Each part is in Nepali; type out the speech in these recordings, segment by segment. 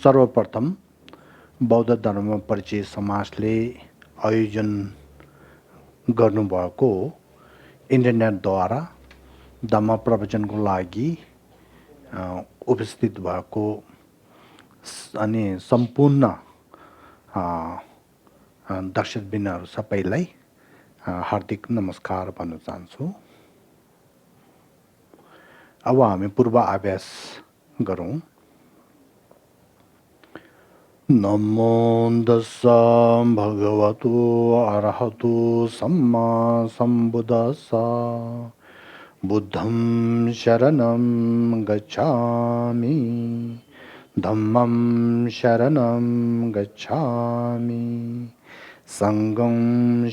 सर्वप्रथम बौद्ध धर्म परिचय समाजले आयोजन गर्नुभएको इन्टरनेटद्वारा धम्म प्रवचनको लागि उपस्थित भएको अनि सम्पूर्ण दर्शकबिनहरू सबैलाई हार्दिक नमस्कार भन्न चाहन्छु। अब हामी पूर्व अभ्यास गरौँ। नमो तस्सा भगवतो अरहतो सम्मा सम्बुद्दस्सा बुद्धं शरणं गच्छामि धम्मं शरणं गच्छामि संघं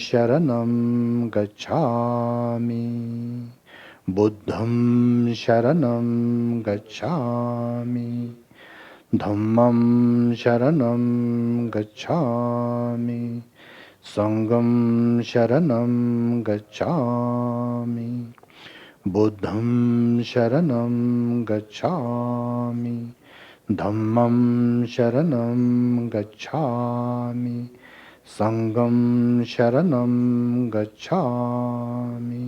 शरणं गच्छामि बुद्धं शरणं गच्छामि धम्मं शरणं गच्छामि संघं शरणं गच्छामि बुद्धं शरणं गच्छामि धम्मं शरणं गच्छामि संघं शरणं गच्छामि।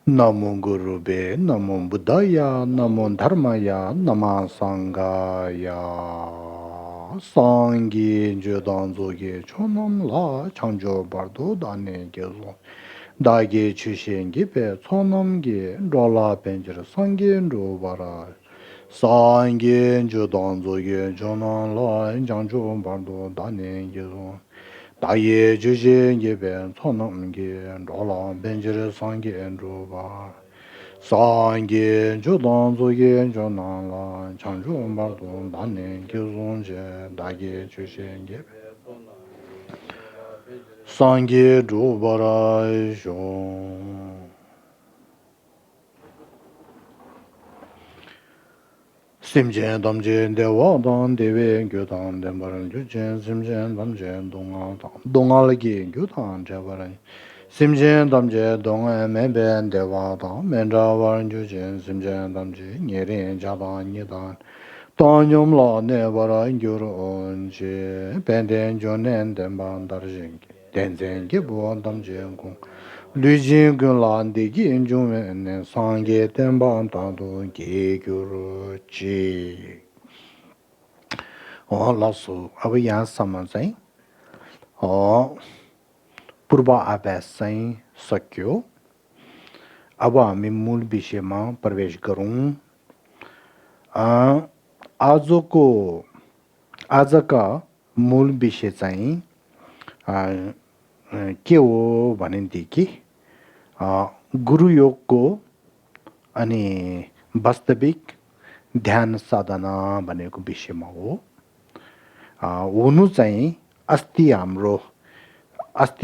नमो गुरुवे नमो बुद्धाय नमो धर्माय नमः संघाय सांगे जोदांजोगे छोनम ला छंजो बारदो दाने गेलो दागे छुशेंगे पे छोनम गे डोला पेंजर संगे रोबारा सांगे जोदांजोगे छोनम ला छंजो बारदो दाने गेलो 다예 주제 예배 천남게 돌아 벤저를 상게 엔로바 상게 조동조게 조나라 창조 말도 나네 교존제 다예 주제 예배 상게 조바라쇼 심전 담전 대화단 대외 교단 대마를 주전 심전 담전 동알기 교단 자바라 심전 담전 동에 매변 대화단 맨자와른 주전 심전 담전 예린 자단 예단 단념라 내바라 교론제 벤된 존낸 demban darjing denzengi bu damjen gung Lujing Gunlandigi Injumen Sange Temban Tando Giguruchi. Oh, Lasso, Avian Samansai. Oh, Purba Abasai Sakyo. Aba Mimul Bishema Parvesh Garun. Azoko Azaka Mul Bishesai. के हो भनेदेखि गुरु योगको अनि वास्तविक ध्यान साधना भनेको विषयमा हो। हुनु चाहिँ अस्ति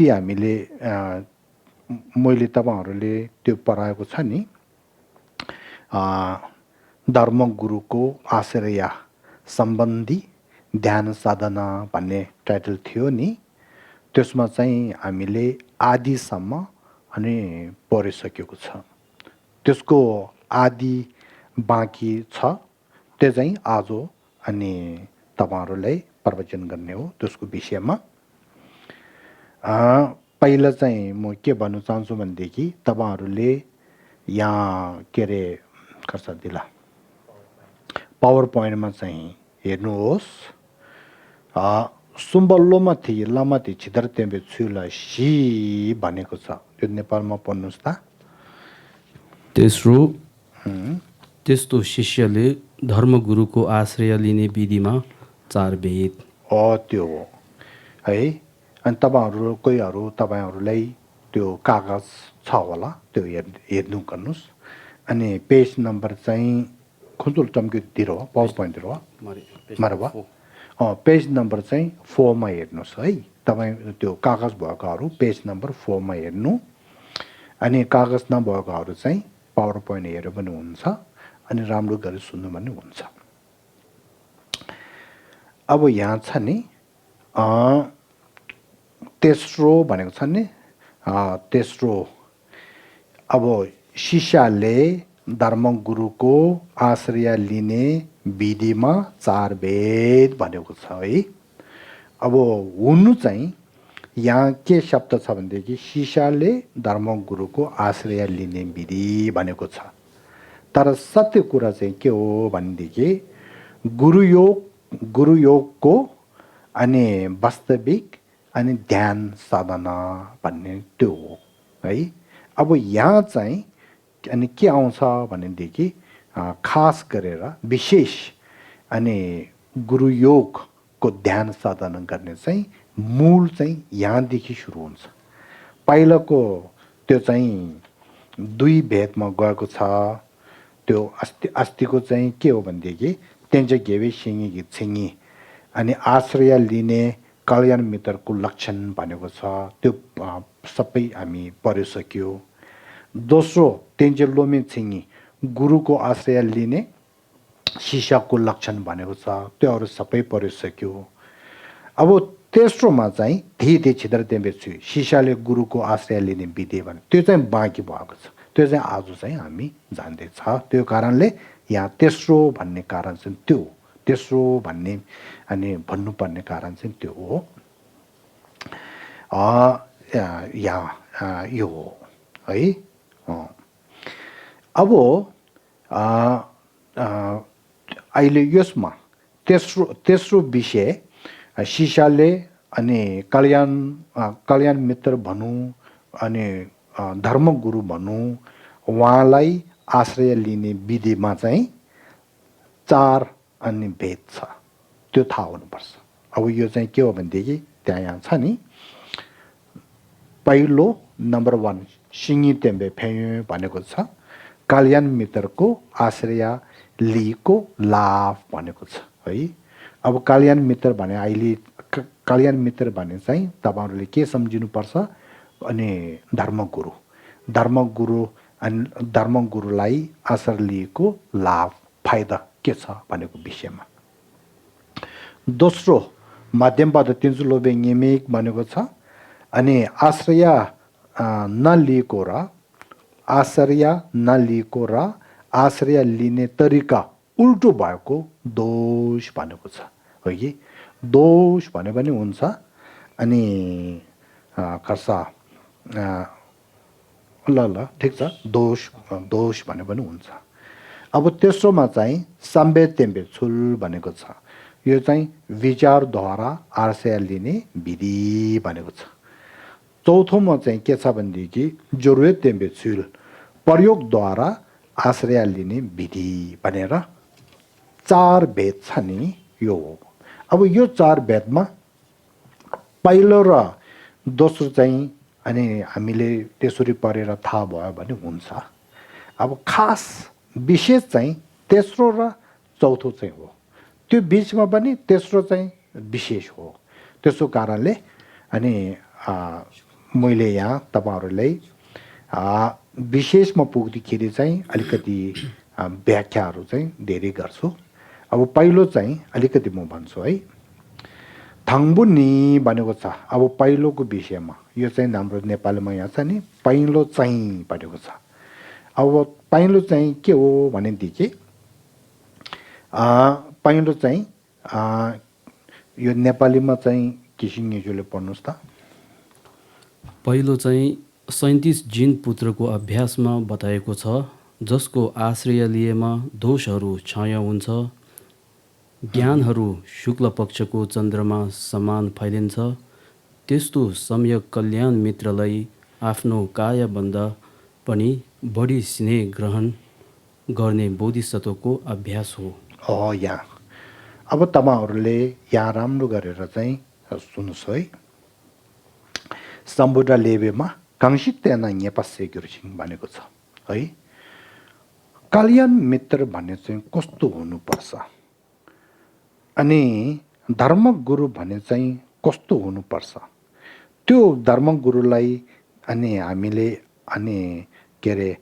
हामीले मैले तपाईहरुले त्यो पढाएको छ नि धर्म गुरुको आश्रय सम्बन्धी ध्यान साधना भन्ने टाइटल थियो नि त्यसमा चाहिँ हामीले आदिसम्म अनि पढिसकेको छ। त्यसको आदि बाँकी छ त्यो चाहिँ आज अनि तपाईहरुलाई प्रवचन गर्ने हो त्यसको विषयमा। पहिला चाहिँ म के भन्न चाहन्छु भनेदेखि तपाईहरुले यहाँ के रे कर्सर दिला पावर पोइन्टमा चाहिँ हेर्नुहोस् सुम्बल्लोमा थिए लामाथि छिदर तेम्बे छुला सी भनेको छ त्यो नेपालमा पढ्नुस् त। तेस्रो त्यस्तो शिष्यले धर्मगुरुको आश्रय लिने विधिमा चार भेद त्यो हो है। अनि तपाईहरुलाई त्यो कागज छ होला त्यो हेर्नु गर्नुस्। अनि पेज नम्बर चाहिँ खुजुल टम्के दिरो पावर पोइन्ट दिरो मरवा पेज नम्बर चाहिँ 4 मा हेर्नुस् है। तपाई त्यो कागज भएकोहरु पेज नम्बर 4 मा हेर्नु। अनि कागज नभएकोहरु चाहिँ पावर पोइन्ट हेरेर पनि हुन्छ अनि राम्रो गरी सुन्नु पनि हुन्छ। अब यहाँ छ नि तेस्रो भनेको छ नि तेस्रो अब शिष्यले धर्मगुरुको आश्रय लिने विधिमा 4 भेद भनेको छ है। अब हुनु चाहिँ यहाँ के शब्द छ भनेदेखि शिष्यले धर्मगुरुको आश्रय लिने विधि भनेको छ। तर सत्य कुरा चाहिँ के हो भनेदेखि गुरुयोगको अनि वास्तविक अनि ध्यान साधना भन्ने त्यो हो है। अब यहाँ चाहिँ अनि के आउँछ भनेदेखि खास गरेर विशेष अनि गुरुयोगको ध्यान साधना गर्ने चाहिँ मूल चाहिँ यहाँदेखि सुरु हुन्छ। पहिलाको त्यो चाहिँ 2 भेदमा गएको छ। त्यो अस्तिको चाहिँ के हो भनेदेखि तेन्जे गेवे सिङी गीत छिङी अनि आश्रय लिने कल्याण मित्रको लक्षण भनेको छ। त्यो सबै हामी पढिसक्यो। दोस्रो तेन्जे लोमे छिङी गुरुको आश्रय लिने शिष्यको लक्षण भनेको छ। त्योहरू सबै पढिसक्यो। अब तेस्रोमा चाहिँ धी छिद्र तेम्बेछु शिष्यले गुरुको आश्रय लिने विधि भने त्यो चाहिँ बाँकी भएको छ। त्यो चाहिँ आज चाहिँ हामी जान्दैछ। त्यो कारणले यहाँ तेस्रो भन्ने कारण चाहिँ त्यो तेस्रो भन्ने अनि भन्नुपर्ने कारण चाहिँ त्यो हो। यहाँ यो हो है। अब अहिले यसमा तेस्रो विषय शिष्यले अनि कल्याण मित्र भनौँ अनि धर्मगुरु भनौँ उहाँलाई आश्रय लिने विधिमा चाहिँ 4 अनि भेद छ। त्यो थाहा हुनुपर्छ। अब यो चाहिँ के हो भनेदेखि त्यहाँ यहाँ छ नि। पहिलो नम्बर 1 सिङी तेम्बे फेयो भनेको छ कल्याण मित्रको आश्रय लिएको लाभ भनेको छ है। अब कल्याण मित्र भने अहिले कल्याण मित्र भने चाहिँ तपाईहरुले के सम्झिनुपर्छ अनि धर्मगुरुलाई आश्रय लिएको लाभ फाइदा के छ भनेको विषयमा। दोस्रो मध्यमपद तिन्जुलोबे निमिक भनेको छ अनि आश्रय नलिएको र आश्रय लिने तरिका उल्टो भएको दोष भनेको छ हो कि। दोष भने पनि हुन्छ अनि खर्सा ल ठिक छ दोष भने पनि हुन्छ। अब तेस्रोमा चाहिँ सम्बे तेम्बे छुल भनेको छ। यो चाहिँ विचारद्वारा आश्रय लिने विधि भनेको छ। चौथोमा चाहिँ के छ भनेदेखि जरुरत तेम्बे छुल प्रयोगद्वारा आश्रय लिने विधि भनेर 4 भेद छ नि यो हो। अब यो 4 भेदमा पहिलो र दोस्रो चाहिँ अनि हामीले त्यसरी पढेर थाहा भयो भने हुन्छ। अब खास विशेष चाहिँ तेस्रो र चौथो चाहिँ हो। त्यो बीचमा पनि तेस्रो चाहिँ विशेष हो। त्यसो कारणले अनि मैले यहाँ तपाईहरुलाई विशेषमा पुग्दाखेरि चाहिँ अलिकति व्याख्याहरू चाहिँ धेरै गर्छु। अब पहिलो चाहिँ अलिकति म भन्छु है। थाङबुनी भनेको छ। अब पहिलोको विषयमा यो चाहिँ हाम्रो नेपालीमा यहाँ छ नि पहिलो चाहिँ भनेको छ। अब पहिलो चाहिँ के हो भनेदेखि पहिलो चाहिँ यो नेपालीमा चाहिँ किसिङज्यूले पढ्नुस् त। पहिलो चाहिँ 37 जिन पुत्रको अभ्यासमा बताएको छ जसको आश्रय लिएमा दोषहरू क्षय हुन्छ, ज्ञानहरू शुक्ल पक्षको चन्द्रमा समान फैलिन्छ। त्यस्तो सम्यक कल्याण मित्रलाई आफ्नो कायभन्दा पनि बढी स्नेह ग्रहण गर्ने बोधिसत्वको अभ्यास हो। यहाँ अब तपाईहरुले यहाँ राम्रो गरेर चाहिँ सुन्नुस् है। सम्बुद्ध लेबेमा कांसितेना नेपासे गुरुसिङ भनेको छ है। कल्याण मित्र भन्ने चाहिँ कस्तो हुनुपर्छ अनि धर्मगुरु भन्ने चाहिँ कस्तो हुनुपर्छ त्यो धर्मगुरुलाई अनि हामीले अनि के अरे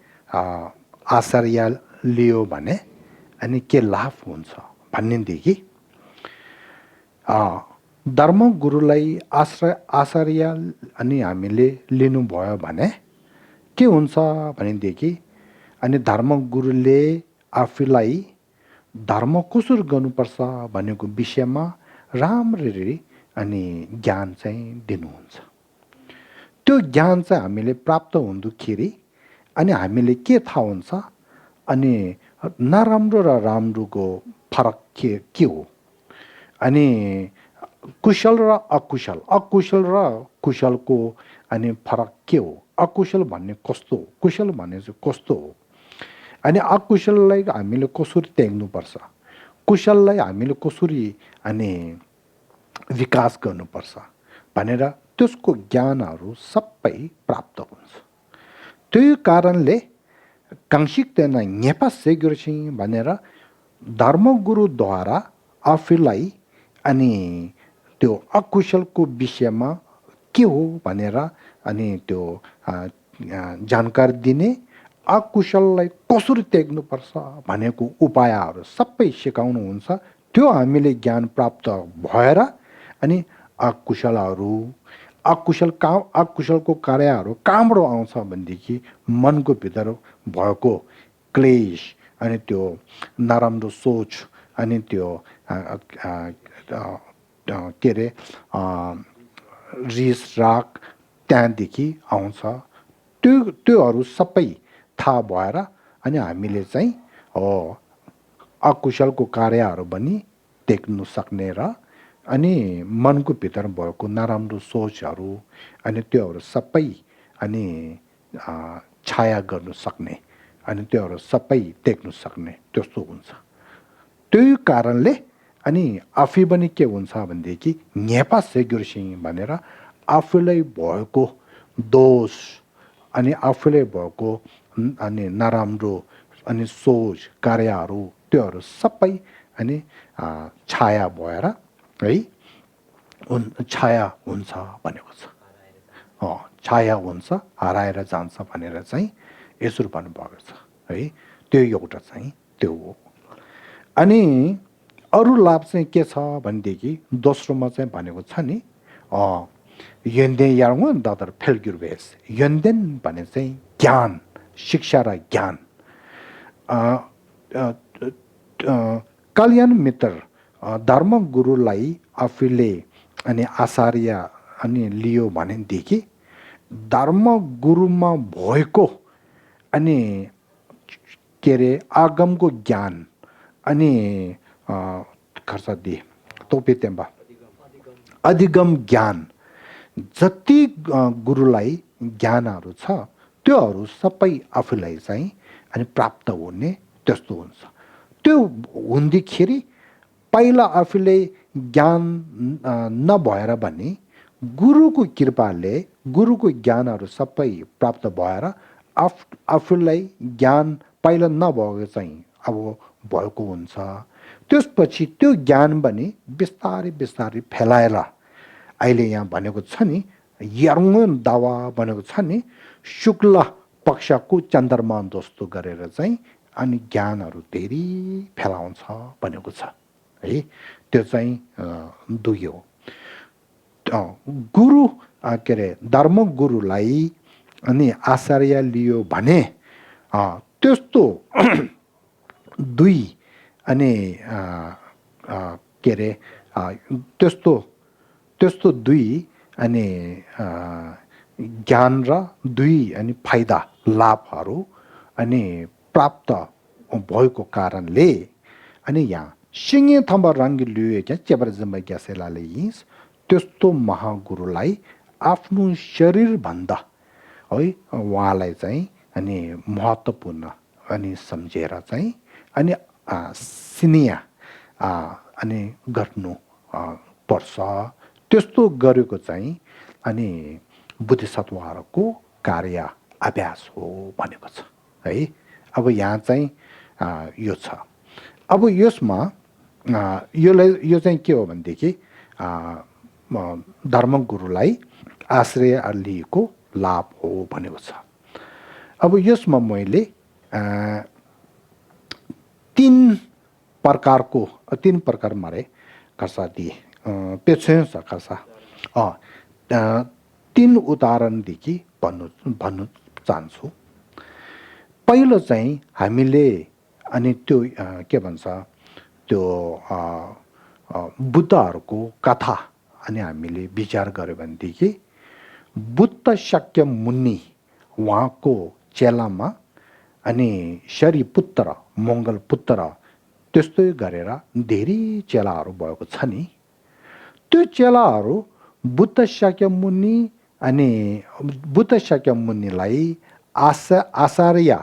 आश्रय लियो भने अनि के लाभ हुन्छ भन्नेदेखि धर्मगुरुलाई आश्रय अनि हामीले लिनुभयो भने के हुन्छ भनेदेखि अनि धर्मगुरुले आफूलाई धर्म कसरी गर्नुपर्छ भनेको विषयमा राम्ररी अनि ज्ञान चाहिँ दिनुहुन्छ। त्यो ज्ञान चाहिँ हामीले प्राप्त हुँदाखेरि अनि हामीले के थाहा हुन्छ अनि नराम्रो र राम्रोको फरक के हो, अनि कुशल र अकुशल, अकुशल र कुशलको अनि फरक के हो, अकुशल भन्ने कस्तो हो, कुशल भन्ने चाहिँ कस्तो हो, अनि अकुशललाई हामीले कसरी त्याग्नुपर्छ, कुशललाई हामीले कसरी अनि विकास गर्नुपर्छ भनेर त्यसको ज्ञानहरू सबै प्राप्त हुन्छ। त्यही कारणले काङ्सिक्दैन नेपा सेग्योरसिङ भनेर धर्मगुरुद्वारा आफूलाई अनि त्यो अकुशलको विषयमा के हो भनेर अनि त्यो जानकारी दिने, अकुशललाई कसरी त्याग्नुपर्छ भनेको उपायहरू सबै सिकाउनुहुन्छ। त्यो हामीले ज्ञान प्राप्त भएर अनि अकुशलको कार्यहरू कहाँबाट आउँछ भनेदेखि मनको भित्र भएको क्लेश अनि त्यो नराम्रो सोच अनि त्यो के अरे रिस राग त्यहाँदेखि आउँछ। त्योहरू सबै थाहा भएर अनि हामीले चाहिँ अकुशलको कार्यहरू पनि देख्नु सक्ने र अनि मनको भित्र भएको नराम्रो सोचहरू अनि त्योहरू सबै अनि छाया गर्नु सक्ने अनि त्योहरू सबै देख्नु सक्ने त्यस्तो हुन्छ। त्यही कारणले अनि आफै पनि के हुन्छ भनेदेखि नेपा सेग्युरसिङ भनेर आफूलाई भएको दोष अनि आफूलाई भएको अनि नराम्रो अनि सोच कार्यहरू त्योहरू सबै अनि छाया भएर है छाया हुन्छ भनेको छ। छाया हुन्छ, हराएर जान्छ भनेर चाहिँ यसो भन्नुभएको छ है। त्यो एउटा चाहिँ त्यो हो। अनि अरू लाभ चाहिँ के छ भनेदेखि दोस्रोमा चाहिँ भनेको छ नि यन्देन यार्ङ दादर फेलगिरबेस, यन्देन भने चाहिँ ज्ञान, शिक्षा र ज्ञान। कल्याण मित्र धर्मगुरुलाई आफूले अनि आचार्य अनि लियो भनेदेखि धर्मगुरुमा भएको अनि के अरे आगमको ज्ञान अनि खर्च दिए तोपेतेम्बा अधिगम ज्ञान जति गुरुलाई ज्ञानहरू छ त्योहरू सबै आफूलाई चाहिँ अनि प्राप्त हुने त्यस्तो हुन्छ। त्यो हुँदाखेरि पहिला आफूले ज्ञान नभएर पनि गुरुको कृपाले गुरुको ज्ञानहरू सबै प्राप्त भएर आफूलाई ज्ञान पहिला नभएको चाहिँ अब भएको हुन्छ। त्यसपछि त्यो ज्ञान पनि बिस्तारै बिस्तारै फैलाएर अहिले यहाँ भनेको छ नि यार्ङ दावा भनेको छ नि शुक्ल पक्षको चन्द्रमा जस्तो गरेर चाहिँ अनि ज्ञानहरू धेरै फैलाउँछ भनेको छ है। त्यो चाहिँ दुई हो। गुरु के अरे धर्मगुरुलाई अनि आचार्य लियो भने त्यस्तो दुई अनि के अरे त्यस्तो दुई अनि ज्ञान र दुई अनि फाइदा लाभहरू अनि प्राप्त भएको कारणले अनि यहाँ सिङ्गे थम्बा रङ्गी लियो क्या चेबर जम्बा ग्यासेलाले यिस त्यस्तो महागुरुलाई आफ्नो शरीरभन्दा है उहाँलाई चाहिँ अनि महत्त्वपूर्ण अनि सम्झेर चाहिँ अनि सिनिया अनि गर्नु पर्छ। त्यस्तो गरेको चाहिँ अनि बुद्धिसत्वहरूको कार्य अभ्यास हो भनेको छ है। अब यहाँ चाहिँ यो छ। अब यसमा यो चाहिँ के हो भनेदेखि धर्मगुरुलाई आश्रय लिएको लाभ हो भनेको छ। अब यसमा मैले तीन प्रकार मारे खर्सा दिए पेछे खर्सा तीन उदाहरणदेखि भन्नु चाहन्छु। पहिलो चाहिँ हामीले अनि त्यो के भन्छ त्यो बुद्धहरूको कथा अनि हामीले विचार गर्यो भनेदेखि बुद्ध शाक्य मुनि उहाँको चेलामा अनि शरीपुत्र मङ्गलपुत्र त्यस्तै गरेर धेरै चेलाहरू भएको छ नि। त्यो चेलाहरू बुद्ध शाक्य मुनि अनि बुद्ध शाक्य मुनिलाई आचार्य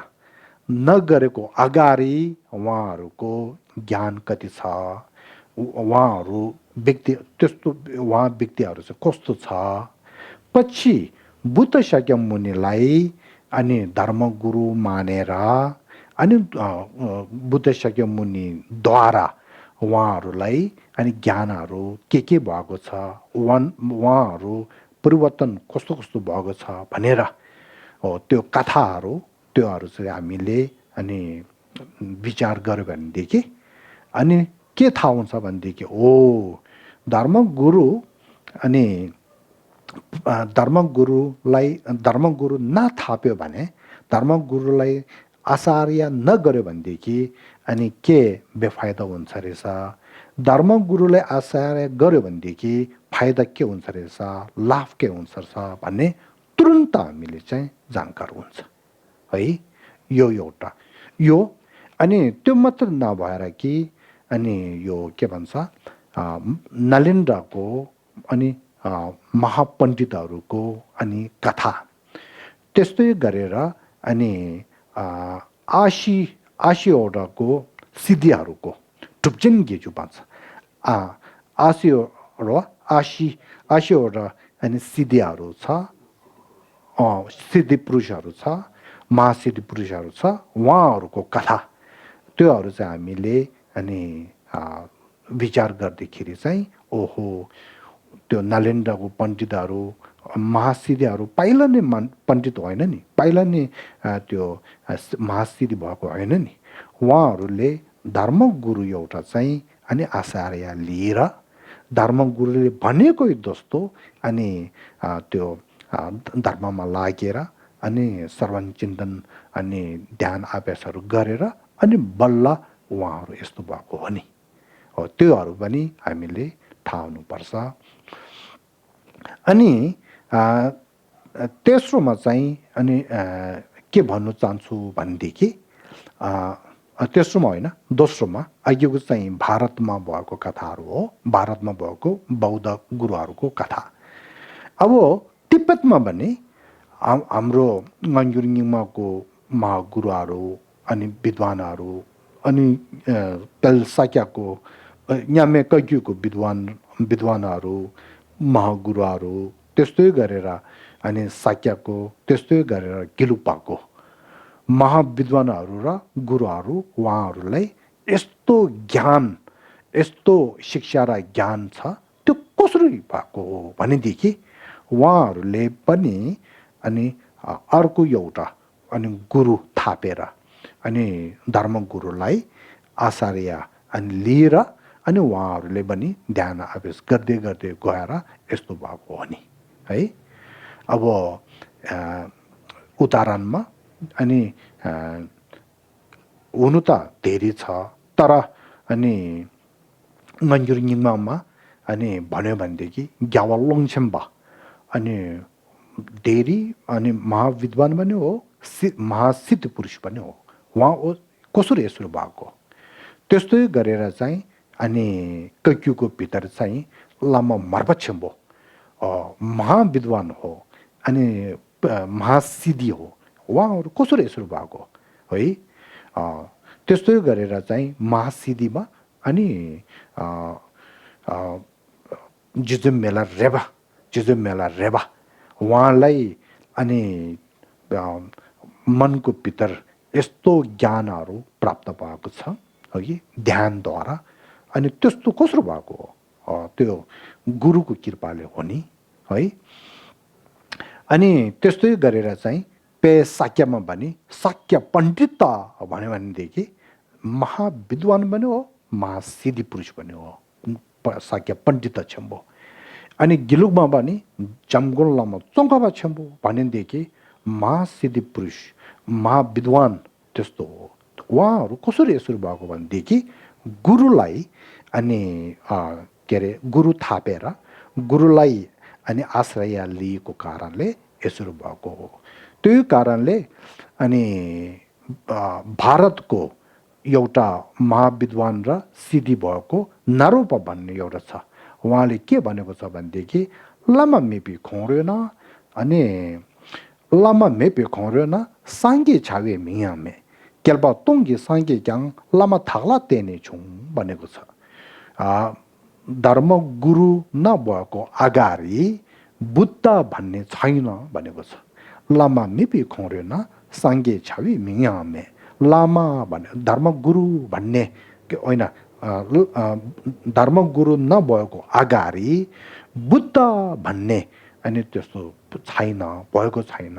नगरेको अगाडि उहाँहरूको ज्ञान कति छ, उहाँहरू व्यक्ति त्यस्तो उहाँ व्यक्तिहरू चाहिँ कस्तो छ, पछि बुद्ध शाक्य मुनिलाई अनि धर्मगुरु मानेर अनि बुद्ध शाक्य मुनिद्वारा उहाँहरूलाई अनि ज्ञानहरू के भएको छ, उहाँहरू परिवर्तन कस्तो कस्तो भएको छ भनेर त्यो कथाहरू त्योहरू चाहिँ हामीले अनि विचार गर्यो भनेदेखि अनि के थाहा हुन्छ भनेदेखि धर्मगुरु अनि धर्मगुरु नथाप्यो भने, धर्मगुरुलाई आचार्य नगर्यो भनेदेखि अनि के बेफाइदा हुन्छ रहेछ, धर्मगुरुले आचार्य गर्यो भनेदेखि फाइदा के हुन्छ रहेछ, लाभ के हुन्छ रहेछ भन्ने तुरुन्त हामीले चाहिँ जानकार हुन्छ है। यो एउटा यो अनि त्यो मात्र नभएर कि अनि यो के भन्छ नलेन्द्रको अनि महापण्डितहरूको अनि कथा त्यस्तै गरेर अनि 80वटाको सिद्धिहरूको टुप्चेन गेजु भन्छ 80वटा अनि सिद्धिहरू छ, सिद्धि पुरुषहरू छ, महासिद्धि पुरुषहरू छ, उहाँहरूको कथा त्योहरू चाहिँ हामीले अनि विचार गर्दाखेरि चाहिँ ओहो त्यो नलेन्द्रको पण्डितहरू महासिद्धिहरू पहिला नै पण्डित होइन नि, पहिला नै त्यो महासिद्धि भएको होइन नि, उहाँहरूले धर्मगुरु एउटा चाहिँ अनि आचार्य लिएर धर्मगुरुले भनेको जस्तो अनि त्यो धर्ममा लागेर अनि श्रवण चिन्तन अनि ध्यान अभ्यासहरू गरेर अनि बल्ल उहाँहरू यस्तो भएको हो नि, त्योहरू पनि हामीले थाहा हुनुपर्छ। अनि तेस्रोमा चाहिँ अनि के भन्नु चाहन्छु भनेदेखि तेस्रोमा होइन दोस्रोमा अघिको चाहिँ भारतमा भएको कथाहरू हो, भारतमा भएको बौद्ध गुरुहरूको कथा। अब तिब्बतमा भने हाम्रो नञ्जुरिङमाको महागुरुहरू अनि विद्वानहरू अनि पेल्साक्याको न्यामे कग्युको विद्वानहरू महागुरुहरू त्यस्तै गरेर अनि साक्याको त्यस्तै गरेर गिलुपाको महाविद्वानहरू र गुरुहरू उहाँहरूलाई यस्तो ज्ञान यस्तो शिक्षा र ज्ञान छ त्यो कसरी भएको हो भनेदेखि उहाँहरूले पनि अनि अर्को एउटा अनि गुरु थापेर अनि धर्मगुरुलाई आचार्य अनि लिएर अनि उहाँहरूले पनि ध्यान अभ्यास गर्दै गर्दै गएर यस्तो भएको हो नि है। अब उदाहरणमा अनि हुनु त धेरै छ तर अनि नञ्जुरिङमामा अनि भन्यो भनेदेखि ग्यावा लोङछेम्बा अनि धेरै अनि महाविद्वान पनि हो, महासिद्ध पुरुष पनि हो, उहाँ कसरी यसो भएको त्यस्तै गरेर चाहिँ अनि कक्युको भित्र चाहिँ लामा मर्बछेम्बो महाविद्वान हो अनि महासिद्धि हो, उहाँहरू कसरी यसो भएको है। त्यस्तै गरेर चाहिँ महासिद्धिमा अनि जिजुमेला रेबा उहाँलाई अनि मनको भित्र यस्तो ज्ञानहरू प्राप्त भएको छ है ध्यानद्वारा, अनि त्यस्तो कसरी भएको हो त्यो गुरुको कृपाले हो नि है। अनि त्यस्तै गरेर चाहिँ पे साक्यमा भने साक्य पण्डित भन्यो भनेदेखि महाविद्वान पनि हो, महासिद्धि पुरुष पनि हो, साक्य पण्डित छेम्बो। अनि गिलुकमा पनि जमगुल लामा चोङ्काबा छेम्बो भनेदेखि महासिद्धि पुरुष महाविद्वान त्यस्तो हो उहाँहरू कसरी यसरी भएको भनेदेखि गुरुलाई अनि के अरे गुरु थापेर गुरुलाई अनि आश्रय लिएको कारणले यसरी भएको हो त्यही कारणले अनि भारतको एउटा महाविद्वान र सिद्धि भएको नारोपा भन्ने एउटा छ उहाँले के भनेको छ भनेदेखि लामा मेपी खोर्यो न अनि लामा मेपी खोर्यो न साङ्गे छावे मियामे केल्पा तोङ्गे साङ्गे ग्याङ लामा थाक्ला तेने छौँ भनेको छ धर्म गुरु नभएको अगाडि बुद्ध भन्ने छैन भनेको छ लामा मेपी खोर्यो न साङ्गे छावे मियामे लामा भन्ने धर्मगुरु भन्ने होइन धर्मगुरु नभएको अगाडि बुद्ध भन्ने अनि त्यस्तो छैन भएको छैन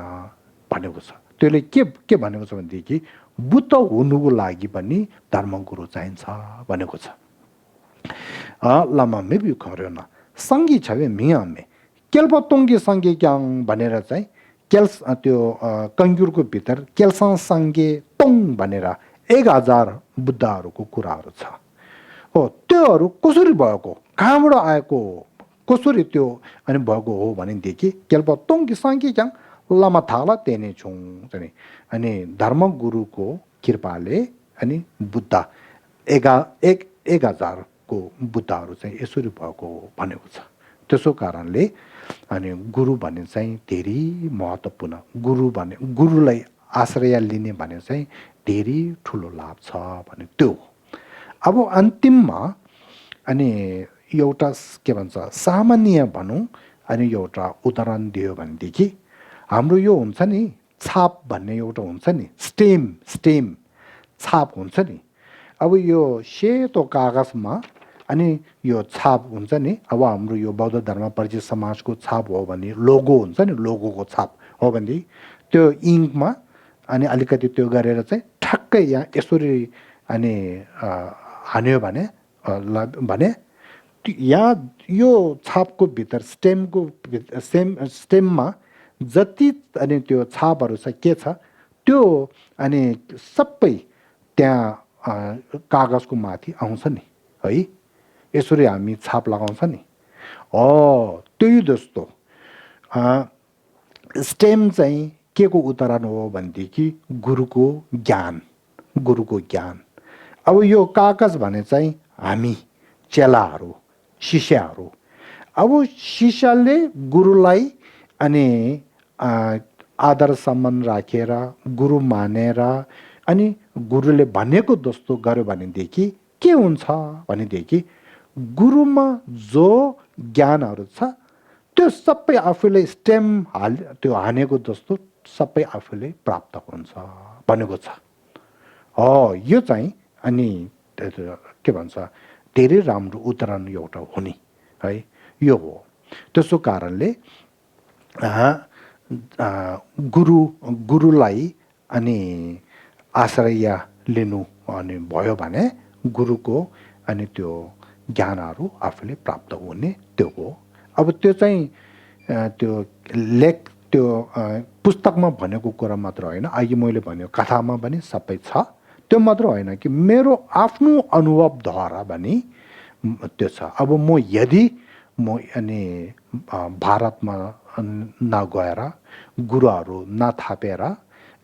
भनेको छ त्यसले के भनेको छ भनेदेखि बुद्ध हुनुको लागि पनि धर्मगुरु चाहिन्छ भनेको छ लामा मेबी खर्यो न सङ्गी छ वे मियामे केल्प तोङ्गे सङ्गे क्याङ भनेर चाहिँ त्यो कङ्ग्युरको भित्र केल्सा सङ्गे टोङ भनेर 1000 बुद्धहरूको कुराहरू छ हो त्योहरू कसरी भएको कहाँबाट आएको कसरी त्यो अनि भएको हो भनेदेखि केल्प तोङ्गे सङ्गे क्याङ लामा थाला तेने छौँ अनि धर्मगुरुको कृपाले अनि बुद्ध 1000 को बुद्धहरू चाहिँ यसरी भएको भनेको छ त्यसो कारणले अनि गुरु भन्ने चाहिँ धेरै महत्त्वपूर्ण गुरुलाई आश्रय लिने भने चाहिँ धेरै ठुलो लाभ छ भने त्यो अब अन्तिममा अनि एउटा के भन्छ सामान्य भनौँ अनि एउटा उदाहरण दियो भनेदेखि हाम्रो यो हुन्छ नि छाप भन्ने एउटा हुन्छ नि स्टेम छाप हुन्छ नि अब यो सेतो कागजमा अनि यो छाप हुन्छ नि अब हाम्रो यो बौद्ध धर्म परिचय समाजको छाप हो भने लोगो हुन्छ नि लोगोको छाप हो भने त्यो इङ्कमा अनि अलिकति त्यो गरेर चाहिँ ठ्याक्कै यहाँ यसरी अनि हान्यो भने यहाँ यो छापको भित्र स्टेममा जति अनि त्यो छापहरू छ के छ त्यो अनि सबै त्यहाँ कागजको माथि आउँछ नि है यसरी हामी छाप लगाउँछ नि त्यही जस्तो स्टेम चाहिँ के को उदाहरण हो भनेदेखि गुरुको ज्ञान अब यो कागज भने चाहिँ हामी चेलाहरू शिष्यहरू अब शिष्यले गुरुलाई अनि आदर सम्मान राखेर गुरु मानेर अनि गुरुले भनेको जस्तो गर्यो भनेदेखि के हुन्छ भनेदेखि गुरुमा जो ज्ञानहरू छ त्यो सबै आफूले स्टेम त्यो हानेको जस्तो सबै आफूले प्राप्त हुन्छ भनेको छ यो चाहिँ अनि के भन्छ धेरै राम्रो उदाहरण एउटा हो नि है यो हो त्यसो कारणले गुरुलाई अनि आश्रय लिनु अनि भयो भने गुरुको अनि त्यो ज्ञानहरू आफूले प्राप्त हुने त्यो हो अब त्यो चाहिँ त्यो पुस्तकमा भनेको कुरा मात्र होइन अघि मैले भन्यो कथामा पनि सबै छ त्यो मात्र होइन कि मेरो आफ्नो अनुभवद्वारा पनि त्यो छ अब यदि म अनि भारतमा नगएर गुरुहरू नथापेर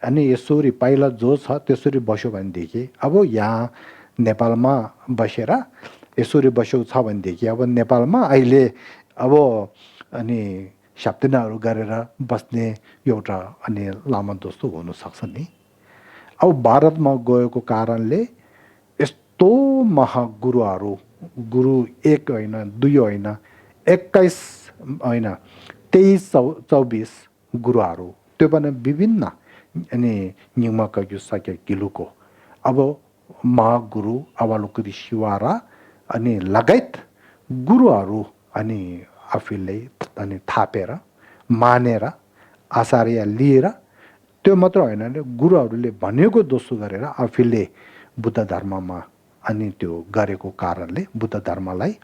अनि यसरी पहिला जो छ त्यसरी बस्यो भनेदेखि अब यहाँ नेपालमा बसेर यसरी बसेको छ भनेदेखि अब नेपालमा अहिले अब अनि साप्ताहनाहरू गरेर बस्ने एउटा अनि लामा जस्तो हुनसक्छ नि अब भारतमा गएको कारणले यस्तो महागुरुहरू गुरु एक होइन दुई होइन 21 होइन 23-24 गुरुहरू त्यो पनि विभिन्न अनि निमा कग्यु सके किलुको अब महागुरु अवलोकन शिवारा अनि लगायत गुरुहरू अनि आफूले अनि थापेर मानेर आचार्य लिएर त्यो मात्र होइन गुरुहरूले भनेको जस्तो गरेर आफूले बुद्ध धर्ममा अनि त्यो गरेको कारणले बुद्ध धर्मलाई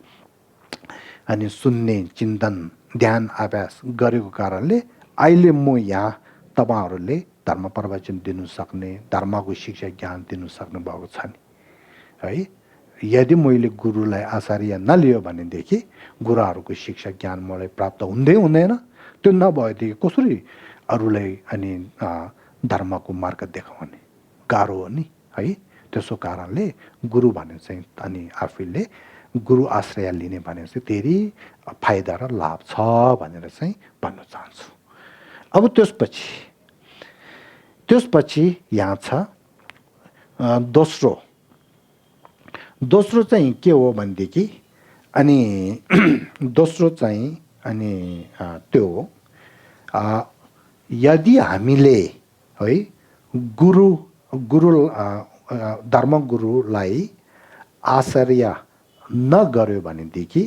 अनि सुन्ने चिन्तन ध्यान अभ्यास गरेको कारणले अहिले म यहाँ तपाईहरुले धर्म प्रवचन दिनु सक्ने, धर्मको शिक्षा ज्ञान दिनु सक्ने भएको छ नि है। यदि मैले गुरुलाई आचार्य नलियो भनेदेखि गुरुहरूको शिक्षा ज्ञान मलाई प्राप्त हुँदैन। त्यो नभएदेखि कसरी अरूलाई अनि धर्मको मार्ग देखाउने, गाह्रो हो नि है। त्यसो कारणले गुरु भने चाहिँ अनि आफैले गुरु आश्रय लिने भने चाहिँ धेरै फाइदा र लाभ छ भनेर चाहिँ भन्न चाहन्छु। अब त्यसपछि यहाँ छ दोस्रो चाहिँ के हो भनेदेखि अनि दोस्रो चाहिँ अनि त्यो यदि हामीले है धर्मगुरुलाई आश्रय नगर्यो भनेदेखि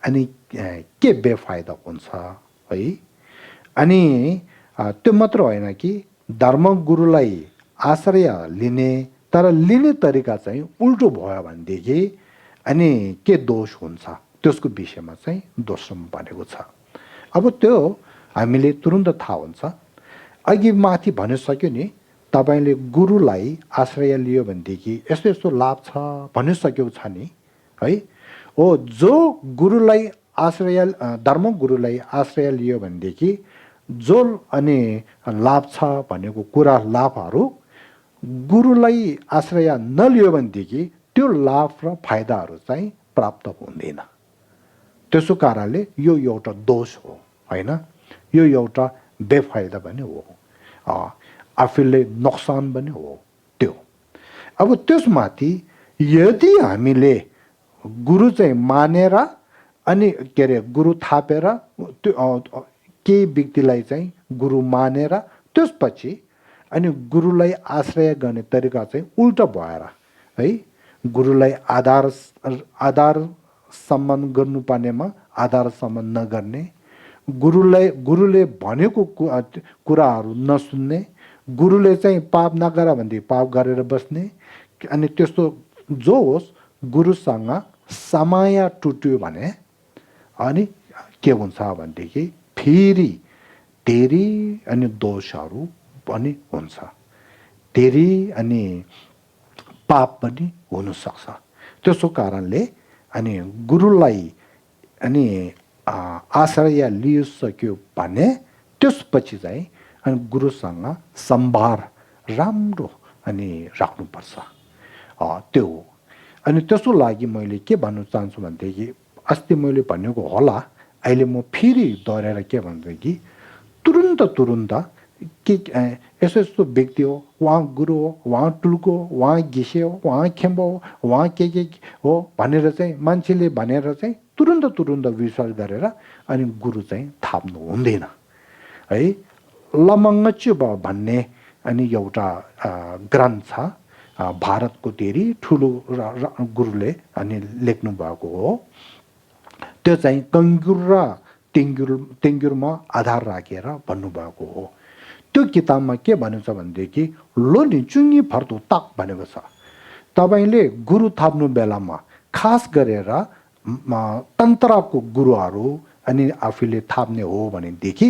अनि के बेफाइदा हुन्छ है। अनि त्यो मात्र होइन कि धर्मगुरुलाई आश्रय लिने, तर लिने तरिका चाहिँ उल्टो भयो भनेदेखि अनि के दोष हुन्छ त्यसको विषयमा चाहिँ दोस्रोमा भनेको छ। अब त्यो हामीले तुरुन्त थाहा हुन्छ। अघि माथि भनिसक्यो नि, तपाईँले गुरुलाई आश्रय लियो भनेदेखि यस्तो यस्तो लाभ छ भनिसकेको छ नि है। हो, जो गुरुलाई आश्रय धर्मगुरुलाई आश्रय लियो भनेदेखि जो अनि लाभ छ भनेको कुरा लाभहरू गुरुलाई आश्रय नलियो भनेदेखि त्यो लाभ र फाइदाहरू चाहिँ प्राप्त हुँदैन। त्यसो कारणले यो एउटा दोष हो होइन, यो एउटा बेफाइदा पनि हो, आफूले नोक्सान पनि हो त्यो। अब त्यसमाथि यदि हामीले गुरु चाहिँ मानेर अनि के अरे गुरु थापेर त्यो केही व्यक्तिलाई चाहिँ गुरु मानेर त्यसपछि अनि गुरुलाई आश्रय गर्ने तरिका चाहिँ उल्टा भएर है, गुरुलाई आधार सम्मान गर्नुपर्नेमा आधार सम्मान नगर्ने, गुरुले भनेको कुराहरू नसुन्ने, गुरुले चाहिँ पाप नगर भन्दै पाप गरेर बस्ने। अनि त्यस्तो जो होस् गुरुसँग समय टुट्यो भने अनि के हुन्छ भनेदेखि फेरि धेरै अनि दोषहरू पनि हुन्छ, धेरै अनि पाप पनि हुनसक्छ। त्यसो कारणले अनि गुरुलाई अनि आश्रय लिइसक्यो भने त्यसपछि चाहिँ अनि गुरुसँग सम्भार राम्रो अनि राख्नुपर्छ त्यो हो। अनि त्यसको लागि मैले के भन्न चाहन्छु भनेदेखि अस्ति मैले भनेको होला, अहिले म फेरि दोहोऱ्याएर के भनेदेखि तुरुन्त के यस्तो यस्तो व्यक्ति हो, उहाँ गुरु हो, उहाँ टुल्को हो, उहाँ घिसे हो, उहाँ खेम्बो हो, उहाँ के हो भनेर चाहिँ मान्छेले भनेर चाहिँ तुरुन्त विश्वास गरेर अनि गुरु चाहिँ थाप्नु हुँदैन है। लमङ्गच्यु भन्ने अनि एउटा ग्रन्थ छ, भारतको धेरै ठुलो गुरुले अनि लेख्नु भएको हो। त्यो चाहिँ कङ्गुर र तेङ्गुरमा आधार राखेर भन्नुभएको हो। त्यो किताबमा के भनेको छ भनेदेखि लोनी चुङ्गी फर्दो ताक भनेको छ। तपाईँले गुरु थाप्नु बेलामा खास गरेर तन्त्रको गुरुहरू अनि आफूले थाप्ने हो भनेदेखि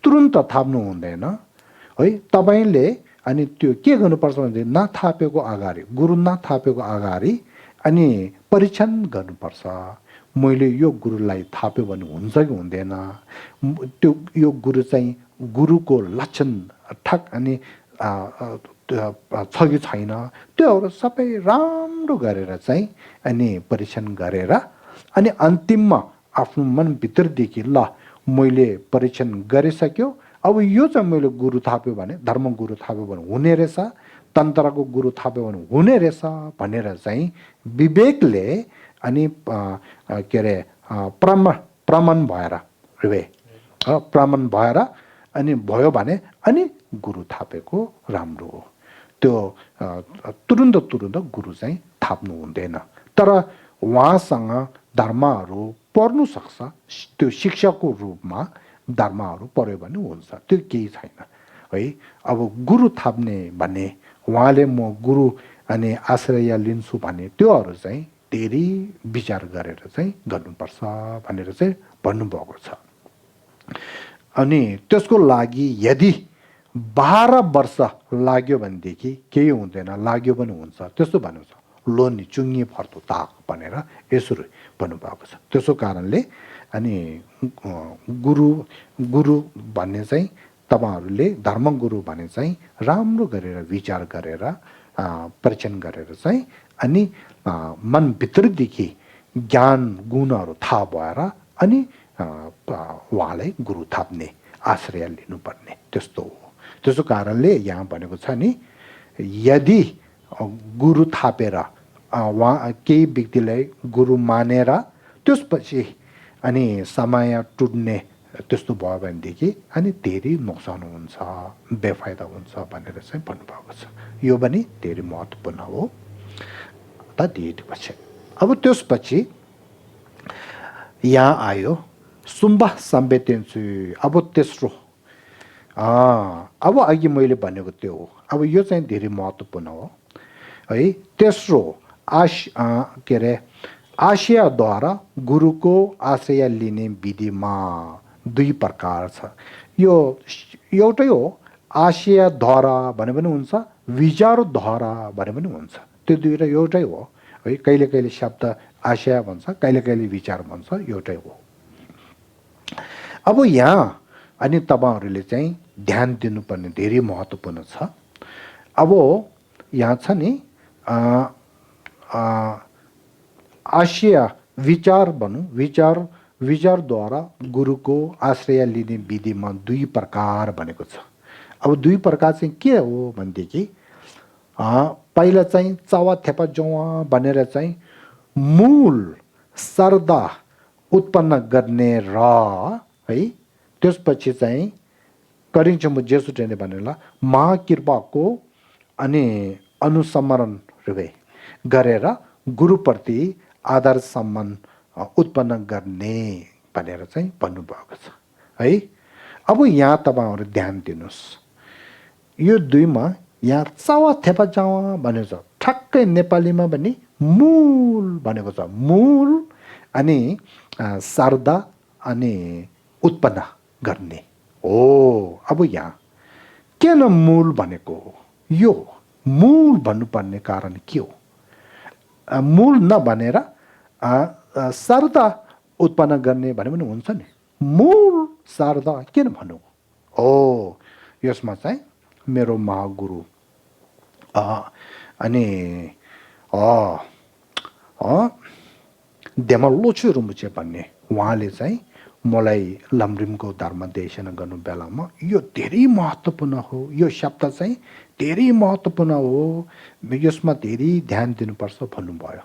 तुरुन्त थाप्नु हुँदैन है। तपाईँले अनि त्यो के गर्नुपर्छ भने नथापेको अगाडि, गुरु नथापेको अगाडि अनि परीक्षण गर्नुपर्छ। मैले यो गुरुलाई थाप्यो भने हुन्छ कि हुँदैन, त्यो यो गुरु चाहिँ गुरुको लक्षण ठक अनि छ कि छैन, त्योहरू सबै राम्रो गरेर चाहिँ अनि परीक्षण गरेर अनि अन्तिममा आफ्नो मनभित्रदेखि ल मैले परीक्षण गरिसक्यो, अब यो चाहिँ मैले गुरु थाप्यो भने, धर्म गुरु थाप्यो भने हुने रहेछ, तन्त्रको गुरु थाप्यो भने हुने रहेछ भनेर चाहिँ विवेकले अनि के अरे प्रमाण भएर अनि भयो भने अनि गुरु थापेको राम्रो हो। त्यो तुरुन्त गुरु चाहिँ थाप्नु हुँदैन, तर उहाँसँग धर्महरू पर्नु सक्छ, त्यो शिक्षाको रूपमा धर्महरू पर्यो भने हुन्छ, त्यो केही छैन है। अब गुरु थाप्ने भने उहाँले म गुरु अनि आश्रय लिन्छु भने त्योहरू चाहिँ धेरै विचार गरेर चाहिँ गर्नुपर्छ भनेर चाहिँ भन्नुभएको छ। अनि त्यसको लागि यदि 12 वर्ष लाग्यो भनेदेखि केही हुँदैन, लाग्यो पनि हुन्छ, त्यस्तो भनेको छ। लोनी चुङ्गी फर्तो ताक भनेर यसरी भन्नुभएको छ। त्यसो कारणले अनि गुरु भन्ने चाहिँ तपाईँहरूले धर्मगुरु भने चाहिँ राम्रो गरेर विचार गरेर परीक्षण गरेर चाहिँ अनि मनभित्रदेखि ज्ञान गुणहरू थाहा भएर अनि उहाँलाई गुरु थाप्ने आश्रय लिनुपर्ने त्यस्तो हो। त्यसो कारणले यहाँ भनेको छ नि, यदि गुरु थापेर उहाँ केही व्यक्तिलाई गुरु मानेर त्यसपछि अनि समय टुट्ने त्यस्तो भयो भनेदेखि अनि धेरै नोक्सान हुन्छ, बेफाइदा हुन्छ भनेर चाहिँ भन्नुभएको छ। यो पनि धेरै महत्त्वपूर्ण हो त दिएपछि। अब त्यसपछि यहाँ आयो सुम्बा सम्बेतेन्सु। अब तेस्रो अब अघि मैले भनेको त्यो हो। अब यो चाहिँ धेरै महत्त्वपूर्ण हो है। तेस्रो के अरे आशयद्वारा गुरुको आश्रय लिने विधिमा 2 प्रकार छ। यो एउटै हो, आशयद्वारा भने पनि हुन्छ, विचारद्वारा भने पनि हुन्छ। त्यो दुईवटा एउटै हो है। कहिले कहिले शब्द आशय भन्छ, कहिले कहिले विचार भन्छ, एउटै हो। अब यहाँ अनि तपाईँहरूले चाहिँ ध्यान दिनुपर्ने धेरै महत्त्वपूर्ण छ। अब यहाँ छ नि आशय विचार भनौँ, विचारद्वारा गुरुको आश्रय लिने विधिमा 2 प्रकार भनेको छ। अब 2 प्रकार चाहिँ के हो भनेदेखि पहिला चाहिँ चावा थेपा जौवा भनेर चाहिँ मूल श्रद्धा उत्पन्न गर्ने र है, त्यसपछि चाहिँ करिन्छ म जेसुटेने भनेर महाकृपाको अनि अनुस्मरण गरेर गुरुप्रति आदर सम्मान उत्पन्न गर्ने भनेर चाहिँ भन्नुभएको छ है। अब यहाँ तपाईँहरू ध्यान दिनुहोस्, यो 2मा यहाँ चावा थेपा जावा भनेको छ। ठ्याक्कै नेपालीमा पनि मूल भनेको छ। मूल अनि श्रद्धा अनि उत्पन्न गर्ने हो। अब यहाँ किन मूल भनेको? यो मूल भन्नुपर्ने कारण के हो? मूल नभनेर श्रद्धा उत्पन्न गर्ने भने पनि हुन्छ नि। मूल श्रद्धा किन भन्नु हो? यसमा चाहिँ मेरो महागुरु अनि देमल्लोछु रुम्बुचे भन्ने उहाँले चाहिँ मलाई लमरिमको धर्म देशना गर्नु बेलामा यो धेरै महत्त्वपूर्ण हो, यो शब्द चाहिँ धेरै महत्त्वपूर्ण हो, यसमा धेरै ध्यान दिनुपर्छ भन्नुभयो।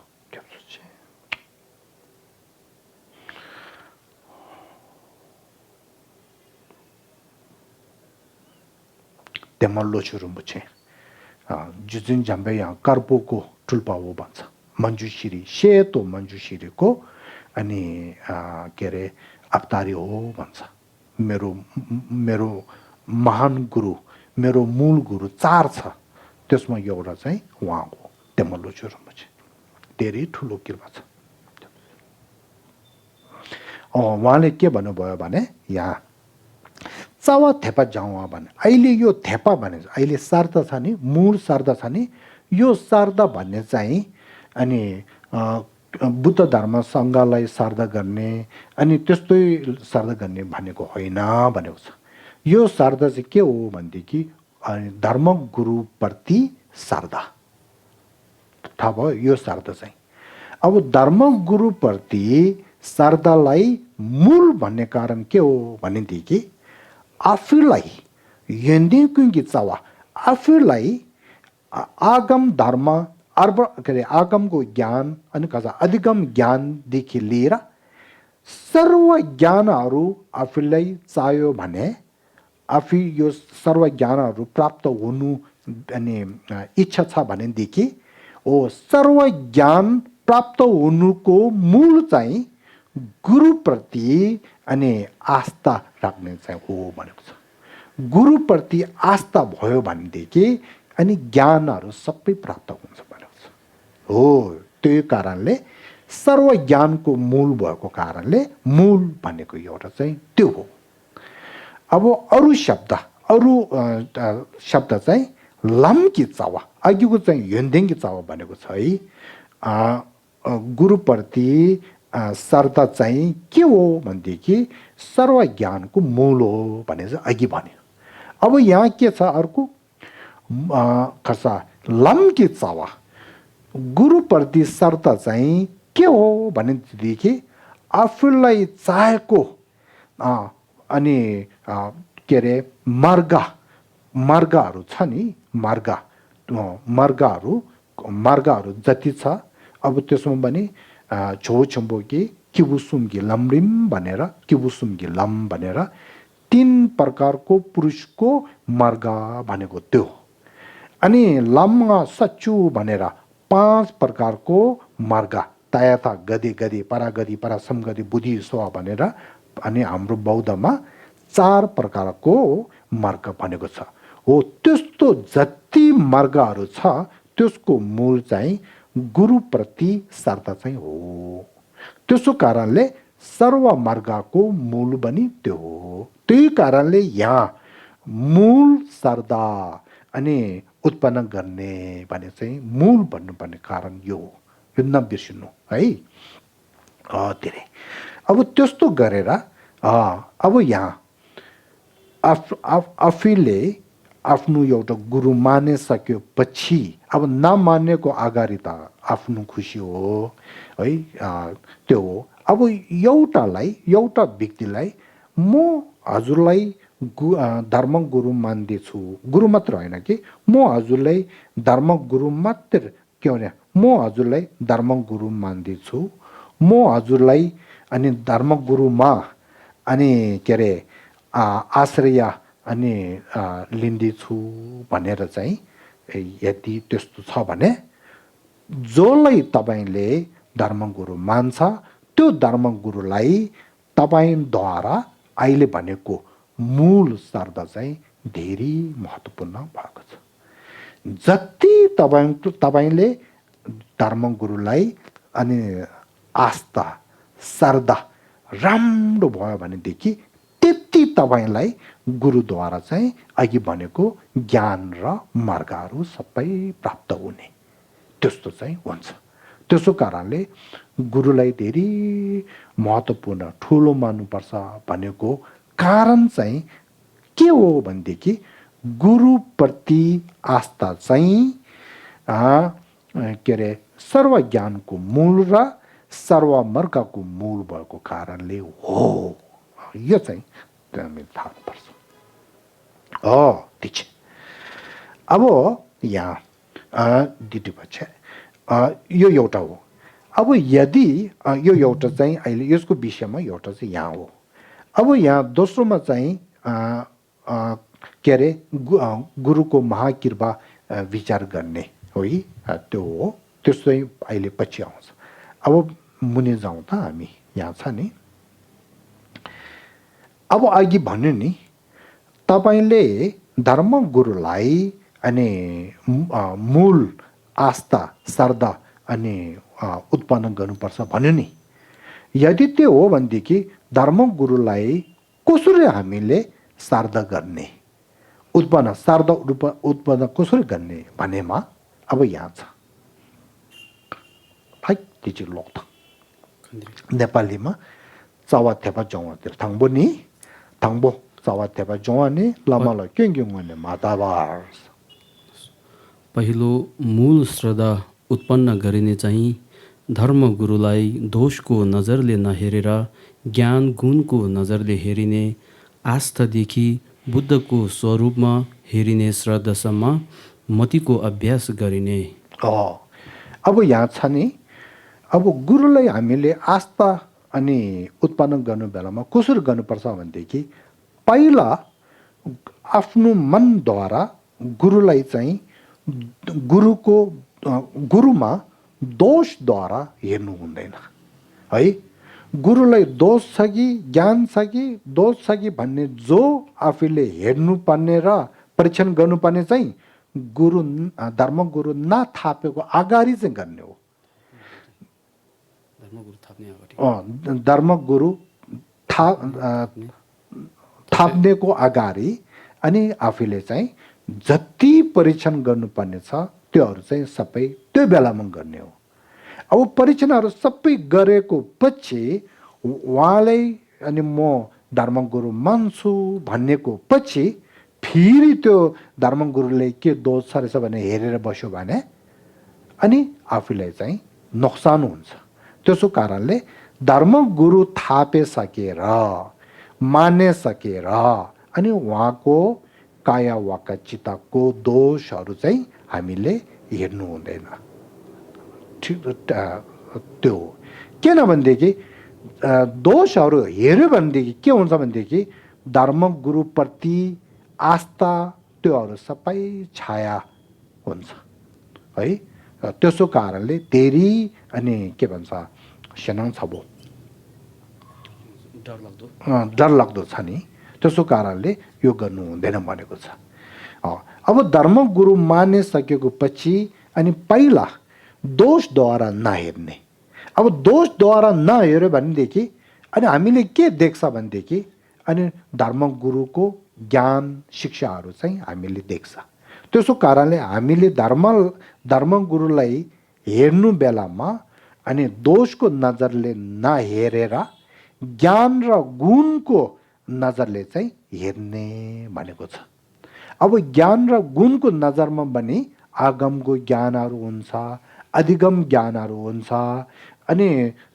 देमल्लोछु रुम्बुचे जुन झम्बे यहाँ कर्पोको टुल्पा हो भन्छ। मञ्जुश्री सेतो मञ्जुश्रीको अनि के अरे अवतारी हो भन्छ। मेरो महान गुरु, मेरो मूल गुरु 4 छ, त्यसमा एउटा चाहिँ उहाँको देमल्लोछु रुम्बुचे। धेरै ठुलो कृपा छ। उहाँले के भन्नुभयो भने यहाँ चावा थेपा जावा भने, अहिले यो थेपा भने अहिले शारदा छ नि, मूल शारदा छ नि, यो शारदा भन्ने चाहिँ अनि बुद्ध धर्म सङ्घलाई शारदा गर्ने अनि त्यस्तै शारदा गर्ने भनेको होइन भनेको छ। यो शारदा चाहिँ के हो भनेदेखि धर्मगुरुप्रति शारदा। थाहा भयो यो शारदा चाहिँ। अब धर्मगुरुप्रति शारदालाई मूल भन्ने कारण के हो भनेदेखि आफूलाई यन्दिकुङ्गी चावा आफूलाई आगम धर्म के अरे आगमको ज्ञान अनि कसा अधिगम ज्ञानदेखि लिएर सर्व ज्ञानहरू आफूलाई चाहियो भने आफू यो सर्व ज्ञानहरू प्राप्त हुनु अनि इच्छा छ भनेदेखि सर्व ज्ञान प्राप्त हुनुको मूल चाहिँ गुरुप्रति अनि आस्था राख्ने चाहिँ हो भनेको छ। गुरुप्रति आस्था भयो भनेदेखि अनि ज्ञानहरू सबै प्राप्त हुन्छ भनेको छ। हो, त्यही कारणले सर्व ज्ञानको मूल भएको कारणले मूल भनेको एउटा चाहिँ त्यो हो। अब अरू अरू शब्द चाहिँ लम्की चावा अघिको चाहिँ योन्देङ्गी चावा भनेको छ है। गुरुप्रति श्रद्धा चाहिँ के हो भनेदेखि सर्वज्ञानको मूल हो भने चाहिँ अघि भन्यो। अब यहाँ के छ अर्को खसा लम्की चावा गुरुप्रति श्रद्धा चाहिँ के हो भनेदेखि आफूलाई चाहेको अनि के अरे मार्गहरू छ नि मार्गहरू जति छ अब त्यसमा पनि छौछम्बोकी किबुसुम्की लमरिम भनेर किबुसुम्की लम भनेर 3 प्रकारको पुरुषको मार्ग भनेको त्यो। अनि लम सच्चु भनेर 5 प्रकारको मार्ग तायाता गदे गदे परागदि परासमगदि बुद्धि स्व भनेर अनि हाम्रो बौद्धमा 4 प्रकारको मार्ग भनेको छ हो। त्यस्तो जति मार्गहरू छ त्यसको मूल चाहिँ गुरुप्रति श्रद्धा चाहिँ हो। त्यसो कारणले सर्व मार्गको मूल पनि त्यो हो। त्यही कारणले यहाँ मूल श्रद्धा अनि उत्पन्न गर्ने भने चाहिँ मूल भन्नुपर्ने कारण यो हो। यो नबिर्सिनु है। धेरै अब त्यस्तो गरेर अब यहाँ आफूले आफ्नो एउटा गुरु मानिसकेपछि अब नमानेको अगाडि त आफ्नो खुसी हो है। त्यो हो। अब एउटा व्यक्तिलाई म हजुरलाई धर्म गुरु मान्दैछु, गुरु मात्र होइन कि म हजुरलाई धर्म गुरु मात्र के भने म हजुरलाई धर्म गुरु मान्दैछु, म हजुरलाई अनि धर्म गुरुमा अनि के अरे आश्रय अनि लिँदैछु भनेर चाहिँ यदि त्यस्तो छ भने जसलाई तपाईँले धर्मगुरु मान्छ त्यो धर्मगुरुलाई तपाईँद्वारा अहिले भनेको मूल श्रद्धा चाहिँ धेरै महत्त्वपूर्ण भएको छ। जति तपाईँले धर्मगुरुलाई अनि आस्था श्रद्धा राम्रो भयो भनेदेखि त्यति तपाईँलाई गुरुद्वारा चाहिँ अघि भनेको ज्ञान र मार्गहरू सबै प्राप्त हुने त्यस्तो चाहिँ हुन्छ। त्यसो कारणले गुरुलाई धेरै महत्त्वपूर्ण ठुलो मान्नुपर्छ भनेको कारण चाहिँ के हो भनेदेखि गुरुप्रति आस्था चाहिँ के अरे सर्वज्ञानको मूल र सर्वमार्गको मूल भएको कारणले हो। यो चाहिँ हामीले थाहा पर्छ। ठिक छ। अब यहाँ दिदीपछि यो एउटा हो। अब यदि यो एउटा चाहिँ अहिले यसको विषयमा एउटा चाहिँ यहाँ हो। अब यहाँ दोस्रोमा चाहिँ के अरे गुरुको महाकृपा विचार गर्ने हो है, त्यो हो। त्यस्तो चाहिँ अहिले पछि आउँछ। अब मुनि जाउँ त हामी, यहाँ छ नि। अब अघि भन्यो नि तपाईँले धर्म गुरुलाई अनि मूल आस्था श्रद्धा अनि उत्पन्न गर्नुपर्छ भन्यो नि। यदि त्यो हो भनेदेखि धर्म गुरुलाई कसरी हामीले श्रद्धा गर्ने, उत्पन्न कसरी गर्ने भनेमा अब यहाँ छ भाइ तिची लोक नेपालीमा चावा थेपा जौवातिर थाङ्बो नि थाङ्बो चावा थेपा जौवा नि लमल क्यों माताबार। पहिलो मूल श्रद्धा उत्पन्न गरिने चाहिँ धर्मगुरुलाई दोषको नजरले नहेरेर ज्ञान गुणको नजरले हेरिने, आस्थादेखि बुद्धको स्वरूपमा हेरिने श्रद्धासम्म मतिको अभ्यास गरिने। अब यहाँ छ नि, अब गुरुलाई हामीले आस्था अनि उत्पन्न गर्नु बेलामा कसरी गर्नुपर्छ भनेदेखि पहिला आफ्नो मनद्वारा गुरुलाई चाहिँ गुरुमा दोषद्वारा हेर्नु हुँदैन है। गुरुलाई दोष छ कि ज्ञान छ कि दोष छ कि भन्ने जो आफूले हेर्नुपर्ने र परीक्षण गर्नुपर्ने चाहिँ गुरु धर्मगुरु नथापेको अगाडि चाहिँ गर्ने हो। धर्मगुरु थाप्नेको अगाडि अनि आफूले चाहिँ जति परीक्षण गर्नुपर्ने छ त्योहरू चाहिँ सबै त्यो बेलामा गर्ने हो। अब परीक्षणहरू सबै गरेको पछि उहाँलाई अनि म धर्मगुरु मान्छु भन्नेको पछि फेरि त्यो धर्मगुरुले के दोष छ रहेछ भने हेरेर बस्यो भने अनि आफूलाई चाहिँ नोक्सान हुन्छ। त्यसो कारणले धर्मगुरु थापिसकेर मानिसकेर अनि उहाँको काया वाका चित्तको दोषहरू चाहिँ हामीले हेर्नु हुँदैन। त्यो किनभनेदेखि दोषहरू हेऱ्यो भनेदेखि के हुन्छ भनेदेखि धर्मगुरुप्रति आस्था त्योहरू सबै छाया हुन्छ है। त्यसो कारणले धेरै अनि के भन्छ सेनाङ छबो डरलाग्दो छ नि। त्यसो कारणले यो गर्नु हुँदैन भनेको छ। अब धर्मगुरु मानिसकेको पछि अनि पहिला दोषद्वारा नहेर्ने। अब दोषद्वारा नहेऱ्यो भनेदेखि अनि हामीले के देख्छ भनेदेखि अनि धर्मगुरुको ज्ञान शिक्षाहरू चाहिँ हामीले देख्छ। त्यसो कारणले हामीले धर्मगुरुलाई हेर्नु बेलामा अनि दोषको नजरले नहेरेर ज्ञान र गुणको नजरले चाहिँ हेर्ने भनेको छ। अब ज्ञान र गुणको नजरमा पनि आगमको ज्ञानहरू हुन्छ, अधिगम ज्ञानहरू हुन्छ अनि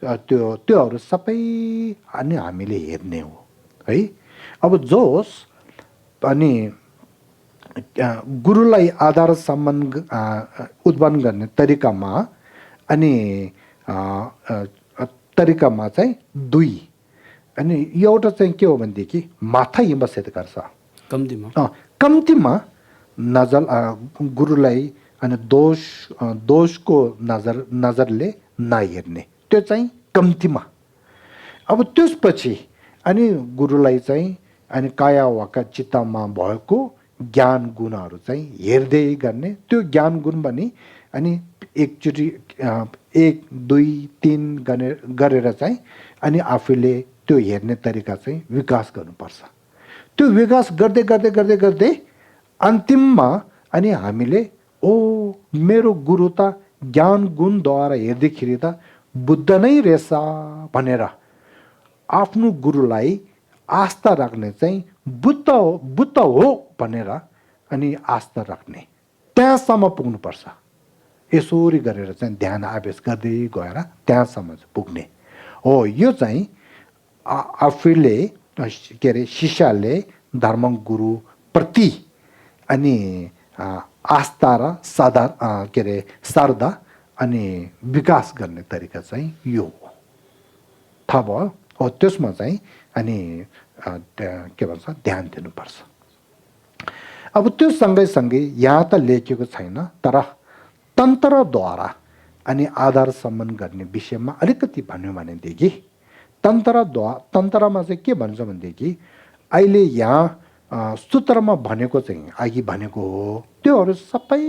त्योहरू सबै अनि हामीले हेर्ने हो है। अब जोस अनि गुरुलाई आधार सम्मान उत्पन्न गर्ने तरिकामा अनि तरिकामा चाहिँ दुई अनि एउटा चाहिँ के हो भनेदेखि माथा हिम्बसेत गर्छ कम्तीमा नजर गुरुलाई अनि दोषको नजरले नहेर्ने त्यो चाहिँ कम्तीमा। अब त्यसपछि अनि गुरुलाई चाहिँ अनि काया वाका चित्तमा भएको ज्ञान गुणहरू चाहिँ हेर्दै गर्ने। त्यो ज्ञान गुण पनि अनि एकचोटि 1 2 3 गरेर चाहिँ अनि आफूले त्यो हेर्ने तरिका चाहिँ विकास गर्नुपर्छ। त्यो विकास गर्दै गर्दै गर्दै गर्दै अन्तिममा अनि हामीले मेरो गुरु त ज्ञान गुणद्वारा हेर्दाखेरि त बुद्ध नै रहेछ भनेर आफ्नो गुरुलाई आस्था राख्ने चाहिँ बुद्ध हो भनेर अनि आस्था राख्ने त्यहाँसम्म पुग्नुपर्छ। यसरी गरेर चाहिँ ध्यान आवेश गर्दै गएर त्यहाँसम्म पुग्ने हो। यो चाहिँ आफूले के अरे शिष्यले धर्मगुरु प्रति अनि आस्था र श्रद्धा अनि विकास गर्ने तरिका चाहिँ यो हो। थाहा भयो हो। त्यसमा चाहिँ अनि के भन्छ ध्यान दिनुपर्छ। अब त्यो सँगै यहाँ त लेखेको छैन तर तन्त्रद्वारा अनि आधार सम्मान गर्ने विषयमा अलिकति भन्यो भनेदेखि तन्त्रमा चाहिँ के भन्छ भनेदेखि अहिले यहाँ सूत्रमा भनेको चाहिँ अघि भनेको हो त्योहरू सबै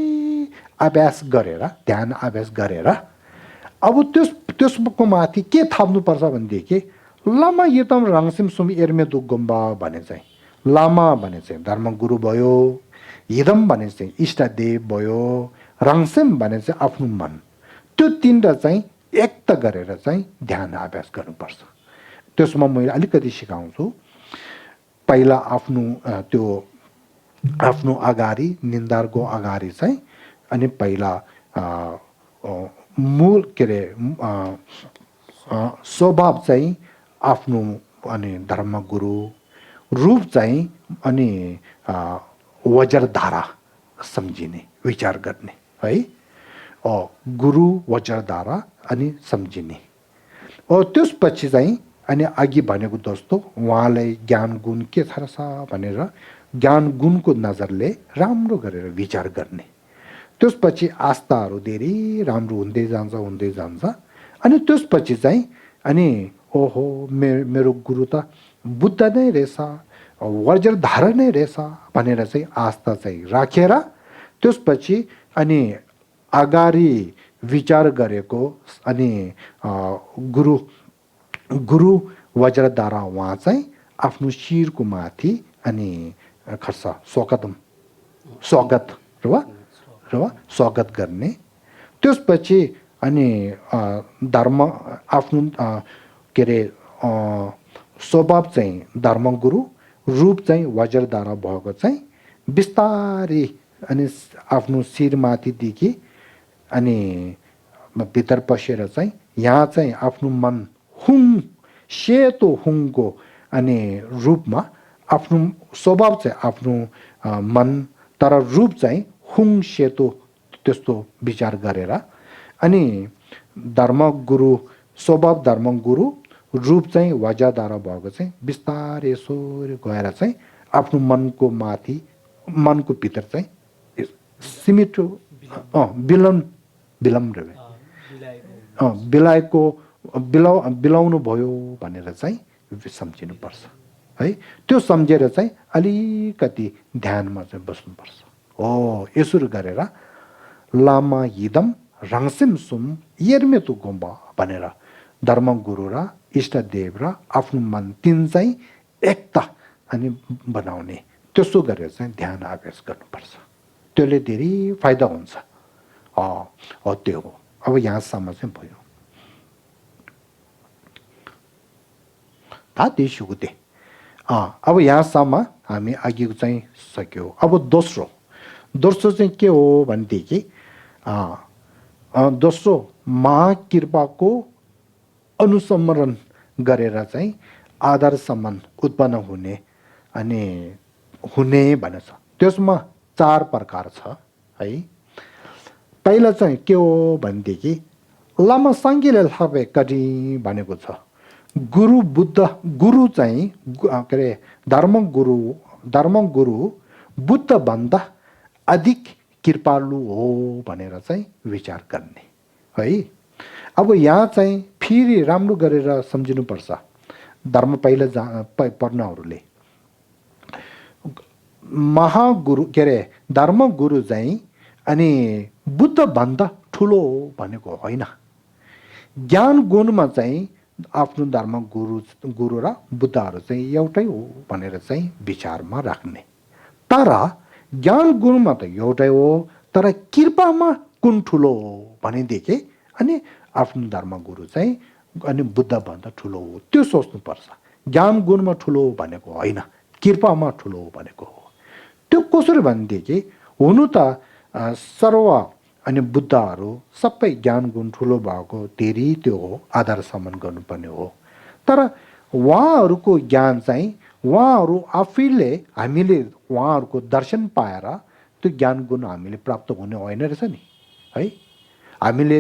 अभ्यास गरेर ध्यान अभ्यास गरेर अब त्यसको माथि के थप्नुपर्छ भनेदेखि लामा यतम राङसिम सुम एर्मे दु गुम्बा भने चाहिँ लामा भने चाहिँ धर्मगुरु भयो, हिदम भने चाहिँ इष्टदेव भयो, राङसिम भने चाहिँ आफ्नो मन। त्यो तीनटा चाहिँ एक गरेर चाहिँ ध्यान अभ्यास गर्नुपर्छ। त्यसमा मैले अलिकति सिकाउँछु। पहिला आफ्नो अगाडि निन्दारको अगाडि चाहिँ अनि पहिला मूल के अरे स्वभाव चाहिँ आफ्नो अनि धर्मगुरु, रूप चाहिँ अनि वज्रधारा सम्झिने विचार गर्ने है। गुरु वज्रधारा अनि सम्झिने। त्यसपछि चाहिँ अनि अघि भनेको दोस्तो उहाँलाई ज्ञान गुण के छ भनेर ज्ञान गुणको नजरले राम्रो गरेर विचार गर्ने। त्यसपछि आस्थाहरू धेरै राम्रो हुँदै जान्छ अनि त्यसपछि चाहिँ अनि ओहो मेरो गुरु त बुद्ध नै रहेछ, वज्रधारा नै रहेछ भनेर चाहिँ आस्था चाहिँ राखेर त्यसपछि अनि अगाडि विचार गरेको अनि गुरु वज्रधारा उहाँ चाहिँ आफ्नो शिरको माथि अनि खर्च स्वागत र स्वागत गर्ने। त्यसपछि अनि धर्म आफ्नो के अरे स्वभाव चाहिँ धर्मगुरु, रूप चाहिँ वज्रधारा भएको चाहिँ बिस्तारै अनि आफ्नो शिरमाथिदेखि अनि भित्र पसेर चाहिँ यहाँ चाहिँ आफ्नो मन हुङ सेतो हुङको अनि रूपमा आफ्नो स्वभाव चाहिँ आफ्नो मन तर रूप चाहिँ हुङ सेतो त्यस्तो विचार गरेर अनि धर्मगुरु स्वभाव धर्मगुरु रूप चाहिँ वज्रधारा भएको चाहिँ बिस्तारै यसो गएर चाहिँ आफ्नो मनको माथि मनको भित्र चाहिँ सीमित बिलाउनु भयो भनेर चाहिँ सम्झिनुपर्छ है। त्यो सम्झेर चाहिँ अलिकति ध्यानमा चाहिँ बस्नुपर्छ। हो यसो गरेर लामा हिदम रङसिम सुम यर्मेतु गोम्बा भनेर धर्मगुरु र इष्टदेव र आफ्नो मन तिन चाहिँ एकता अनि बनाउने, त्यसो गरेर चाहिँ ध्यान अभ्यास गर्नुपर्छ। त्यसले धेरै फाइदा हुन्छ। हो त्यो हो। अब यहाँसम्म चाहिँ भयो। देशुकुते अब यहाँसम्म हामी अघिको चाहिँ सक्यो। अब दोस्रो चाहिँ के हो भनेदेखि दोस्रो महाकृपाको अनुस्मरण गरेर चाहिँ आदर सम्मान उत्पन्न हुने अनि हुने भनेछ। त्यसमा 4 प्रकार छ है। पहिला चाहिँ के हो भनेदेखि लामा साङ्गेले लापे कटी भनेको छ। गुरु चाहिँ के अरे धर्मगुरु बुद्धभन्दा अधिक कृपालु हो भनेर चाहिँ विचार गर्ने है। अब यहाँ चाहिँ फेरि राम्रो गरेर सम्झिनुपर्छ। धर्म पहिला पढ्नहरूले महागुरु के अरे धर्मगुरु चाहिँ अनि बुद्धभन्दा ठुलो भनेको होइन। ज्ञान गुणमा चाहिँ आफ्नो धर्मगुरु र बुद्धहरू चाहिँ एउटै हो भनेर चाहिँ विचारमा राख्ने। तर ज्ञान गुणमा त एउटै हो, तर कृपामा कुन ठुलो हो भनेदेखि अनि आफ्नो धर्मगुरु चाहिँ अनि बुद्धभन्दा ठुलो हो त्यो सोच्नुपर्छ। ज्ञान गुणमा ठुलो भनेको होइन, कृपामा ठुलो भनेको हो। त्यो कसरी भनेदेखि हुनु त सर्व अनि बुद्धहरू सबै ज्ञान गुण ठुलो भएको धेरै त्यो हो, आदर सम्मान गर्नुपर्ने हो। तर उहाँहरूको ज्ञान चाहिँ उहाँहरू आफैले हामीले उहाँहरूको दर्शन पाएर त्यो ज्ञान गुण हामीले प्राप्त हुने होइन रहेछ नि है। हामीले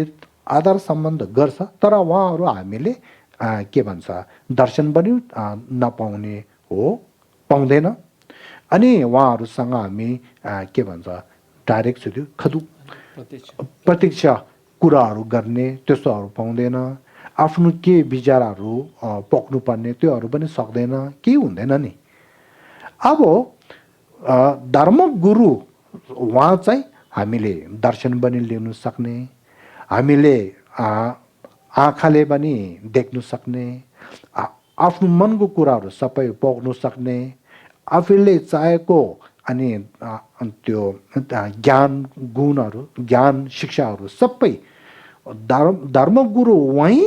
आदर सम्बन्ध गर्छ तर उहाँहरू हामीले के भन्छ दर्शन पनि नपाउने हो, पाउँदैन। अनि उहाँहरूसँग हामी के भन्छ डाइरेक्ट सिधै प्रत्यक्ष कुराहरू गर्ने त्यस्तोहरू पाउँदैन। आफ्नो के विचारहरू पोख्नुपर्ने त्योहरू पनि सक्दैन, केही हुँदैन नि। अब धर्मगुरु उहाँ चाहिँ हामीले दर्शन पनि लिनु सक्ने, हामीले आँखाले पनि देख्नु सक्ने, आफ्नो मनको कुराहरू सबै पोख्नु सक्ने, आफूले चाहेको अनि त्यो ज्ञान गुणहरू ज्ञान शिक्षाहरू सबै धर्मगुरु वहीँ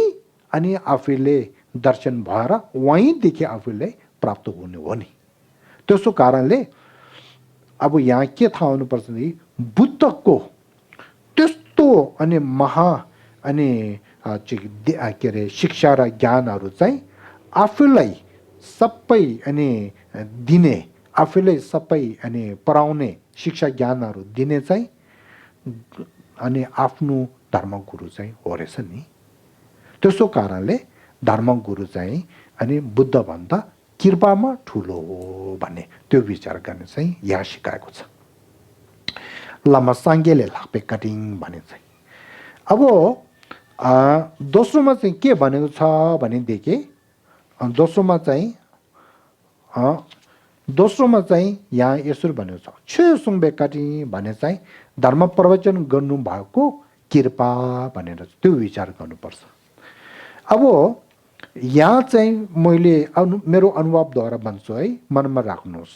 अनि आफूले दर्शन भएर वहीँदेखि आफूले प्राप्त हुने हो नि। त्यसो कारणले अब यहाँ के थाहा हुनुपर्छ भने बुद्धको त्यस्तो अनि महा अनि के अरे शिक्षा र ज्ञानहरू चाहिँ आफूलाई सबै अनि दिने, आफूले सबै अनि पढाउने शिक्षा ज्ञानहरू दिने चाहिँ अनि आफ्नो धर्मगुरु चाहिँ हो रहेछ नि। त्यसो कारणले धर्मगुरु चाहिँ अनि बुद्धभन्दा कृपामा ठुलो हो भन्ने त्यो विचार गर्ने चाहिँ यहाँ सिकाएको छ। लामा साङ्गेले लापे कटिङ भने चाहिँ अब दोस्रोमा चाहिँ के भनेको छ भनेदेखि दोस्रोमा चाहिँ यहाँ यसरी भनेको छ छे सुङबे काटी भने चाहिँ धर्म प्रवचन गर्नु भएको कृपा भनेर त्यो विचार गर्नुपर्छ। अब यहाँ चाहिँ मैले मेरो अनुभवद्वारा भन्छु है, मनमा राख्नुहोस्।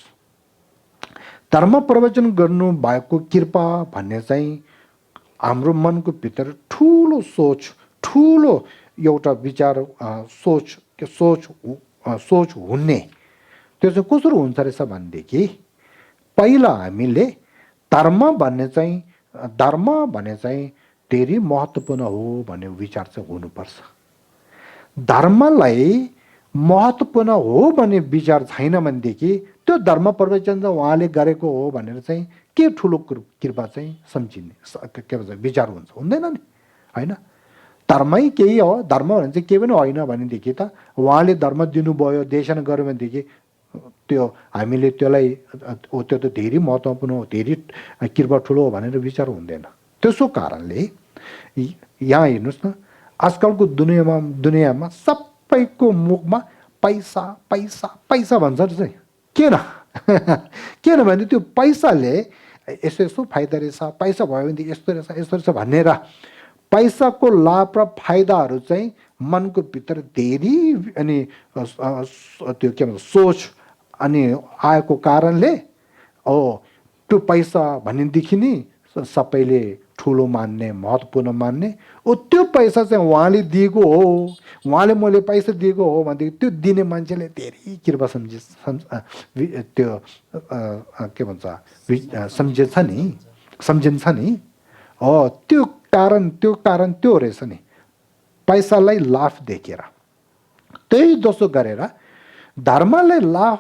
धर्म प्रवचन गर्नु भएको कृपा भन्ने चाहिँ हाम्रो मनको भित्र ठुलो सोच, ठुलो एउटा विचार, सोच हुने। त्यो चाहिँ कसरी हुन्छ रहेछ भनेदेखि पहिला हामीले धर्म भने चाहिँ धेरै महत्त्वपूर्ण हो भन्ने विचार चाहिँ हुनुपर्छ। धर्मलाई महत्त्वपूर्ण हो भन्ने विचार छैन भनेदेखि त्यो धर्म प्रवचन चाहिँ उहाँले गरेको हो भनेर चाहिँ के ठुलो कृपा चाहिँ सम्झिने के भन्छ विचार हुँदैन नि, होइन? धर्मै केही हो, धर्म भने चाहिँ केही पनि होइन भनेदेखि त उहाँले धर्म दिनुभयो, देशना गर्यो भनेदेखि त्यो हामीले त्यसलाई त्यो त धेरै महत्त्वपूर्ण हो, धेरै कृपा ठुलो हो भनेर विचार हुँदैन। त्यसो कारणले यहाँ हेर्नुहोस् न, आजकलको दुनियाँमा सबैको मुखमा पैसा पैसा पैसा भन्छ चाहिँ किन किनभने त्यो पैसाले यसो फाइदा रहेछ, पैसा भयो भनेदेखि यस्तो रहेछ भनेर पैसाको लाभ र फाइदाहरू चाहिँ मनको भित्र धेरै अनि त्यो के भन्छ सोच अनि आएको कारणले त्यो पैसा भनेदेखि नि सबैले ठुलो मान्ने, महत्त्वपूर्ण मान्ने। त्यो पैसा चाहिँ उहाँले दिएको हो, उहाँले मैले पैसा दिएको हो भनेदेखि त्यो दिने मान्छेले धेरै कृपा त्यो के भन्छ सम्झिन्छ नि। त्यो कारण त्यो रहेछ नि, पैसालाई लाभ देखेर। त्यही जसो गरेर धर्मलाई लाभ,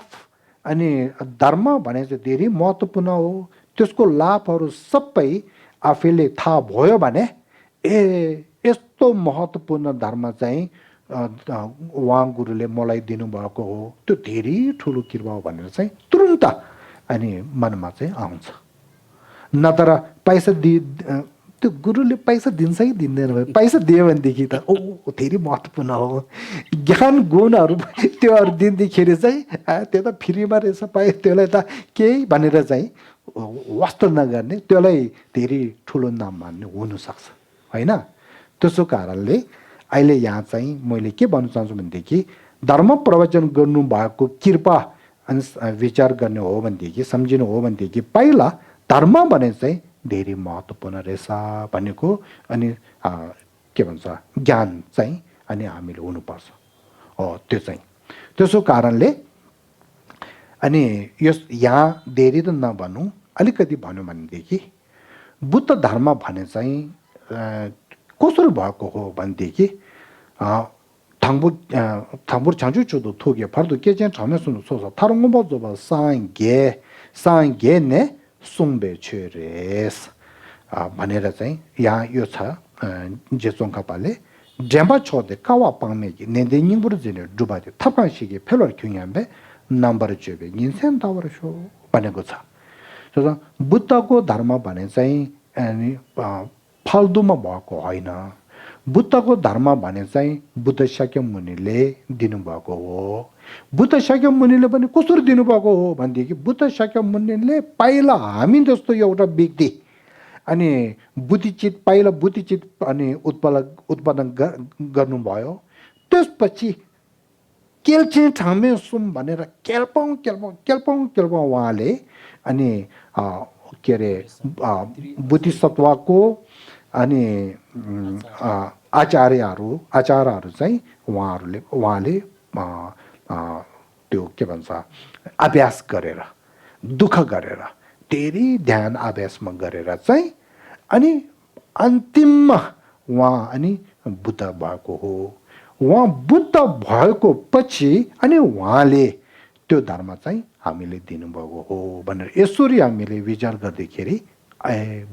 अनि धर्म भने चाहिँ धेरै महत्त्वपूर्ण हो, त्यसको लाभहरू सबै आफैले थाहा भयो भने यस्तो महत्त्वपूर्ण धर्म चाहिँ उहाँ गुरुले मलाई दिनुभएको हो, त्यो धेरै ठुलो कृपा हो भनेर चाहिँ तुरुन्त अनि मनमा चाहिँ आउँछ। नत्र पैसा त्यो गुरुले पैसा दिन्छ कि दिँदैन भयो, पैसा दियो भनेदेखि त धेरै महत्त्वपूर्ण हो। ज्ञान गुणहरू त्योहरू दिँदाखेरि चाहिँ त्यो त फ्रीमा रहेछ पाए, त्यसलाई त केही भनेर चाहिँ वास्तव नगर्ने, त्यसलाई धेरै ठुलो नाम मान्ने हुनसक्छ, होइन? त्यसो कारणले अहिले यहाँ चाहिँ मैले के भन्न चाहन्छु भनेदेखि धर्म प्रवचन गर्नुभएको कृपा अनि विचार गर्ने हो भनेदेखि, सम्झिनु हो भनेदेखि पहिला धर्म भने चाहिँ धेरै महत्त्वपूर्ण रहेछ भनेको अनि के भन्छ ज्ञान चाहिँ अनि हामीले हुनुपर्छ। त्यो चाहिँ त्यसो कारणले अनि यहाँ धेरै त नभनौँ, अलिकति भन्यो भनेदेखि बुद्ध धर्म भने चाहिँ कसरी भएको हो भनेदेखि थाङ्बुर छान्चु चुदो थोगे फर्दो के चाहिँ छमे सुन्नु सोच थारङ्गो जब साङ्गे ने सुङ्बे छेरेस भनेर चाहिँ यहाँ यो छ। जेचोङखापाले ड्याम्बा छोदे कावा पामेगी नेदेङिङबुर जिने डुबादे थपासिगे फेलर क्युङयाम्बे नम्बर चेबे निन्सेन तावर सो भनेको छ। बुद्धको धर्म भने चाहिँ फाल्तुमा भएको होइन। बुद्धको धर्म भने चाहिँ बुद्ध शाक्य मुनिले दिनुभएको हो। बुद्ध शाक्य मुनिले पनि कसरी दिनुभएको हो भनेदेखि बुद्ध शाक्य मुनिले पहिला हामी जस्तो एउटा व्यक्ति अनि पहिला बुद्धिचित अनि उत्पादन गर्नुभयो। त्यसपछि केल्चे ठामे सुम भनेर केल्पौँ उहाँले अनि के अरे बुद्धिसत्वको अनि आचार्यहरू चाहिँ उहाँले त्यो के भन्छ अभ्यास गरेर दुःख गरेर धेरै ध्यान अभ्यासमा गरेर चाहिँ अनि अन्तिममा उहाँ अनि बुद्ध भएको हो। उहाँ बुद्ध भएको पछि अनि उहाँले त्यो धर्म चाहिँ हामीले दिनुभएको हो भनेर यसरी हामीले विचार गर्दाखेरि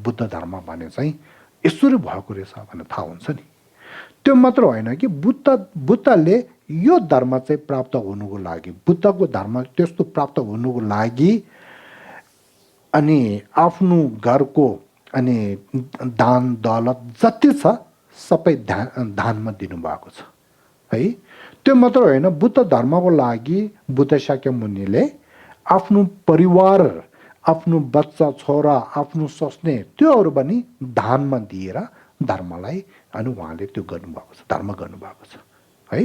बुद्ध धर्म भने चाहिँ यसरी भएको रहेछ भनेर थाहा हुन्छ नि। त्यो मात्र होइन कि बुद्धले यो धर्म चाहिँ प्राप्त हुनुको लागि, बुद्धको धर्म त्यस्तो प्राप्त हुनुको लागि अनि आफ्नो घरको अनि दान दौलत जति छ सबै दानमा दिनुभएको छ है। त्यो मात्र होइन, बुद्ध धर्मको लागि बुद्ध शाक्य मुनिले आफ्नो परिवार, आफ्नो बच्चा छोरा, आफ्नो स्वास्नी त्योहरू पनि दानमा दिएर धर्मलाई अनि उहाँले त्यो गर्नुभएको छ, धर्म गर्नुभएको छ है।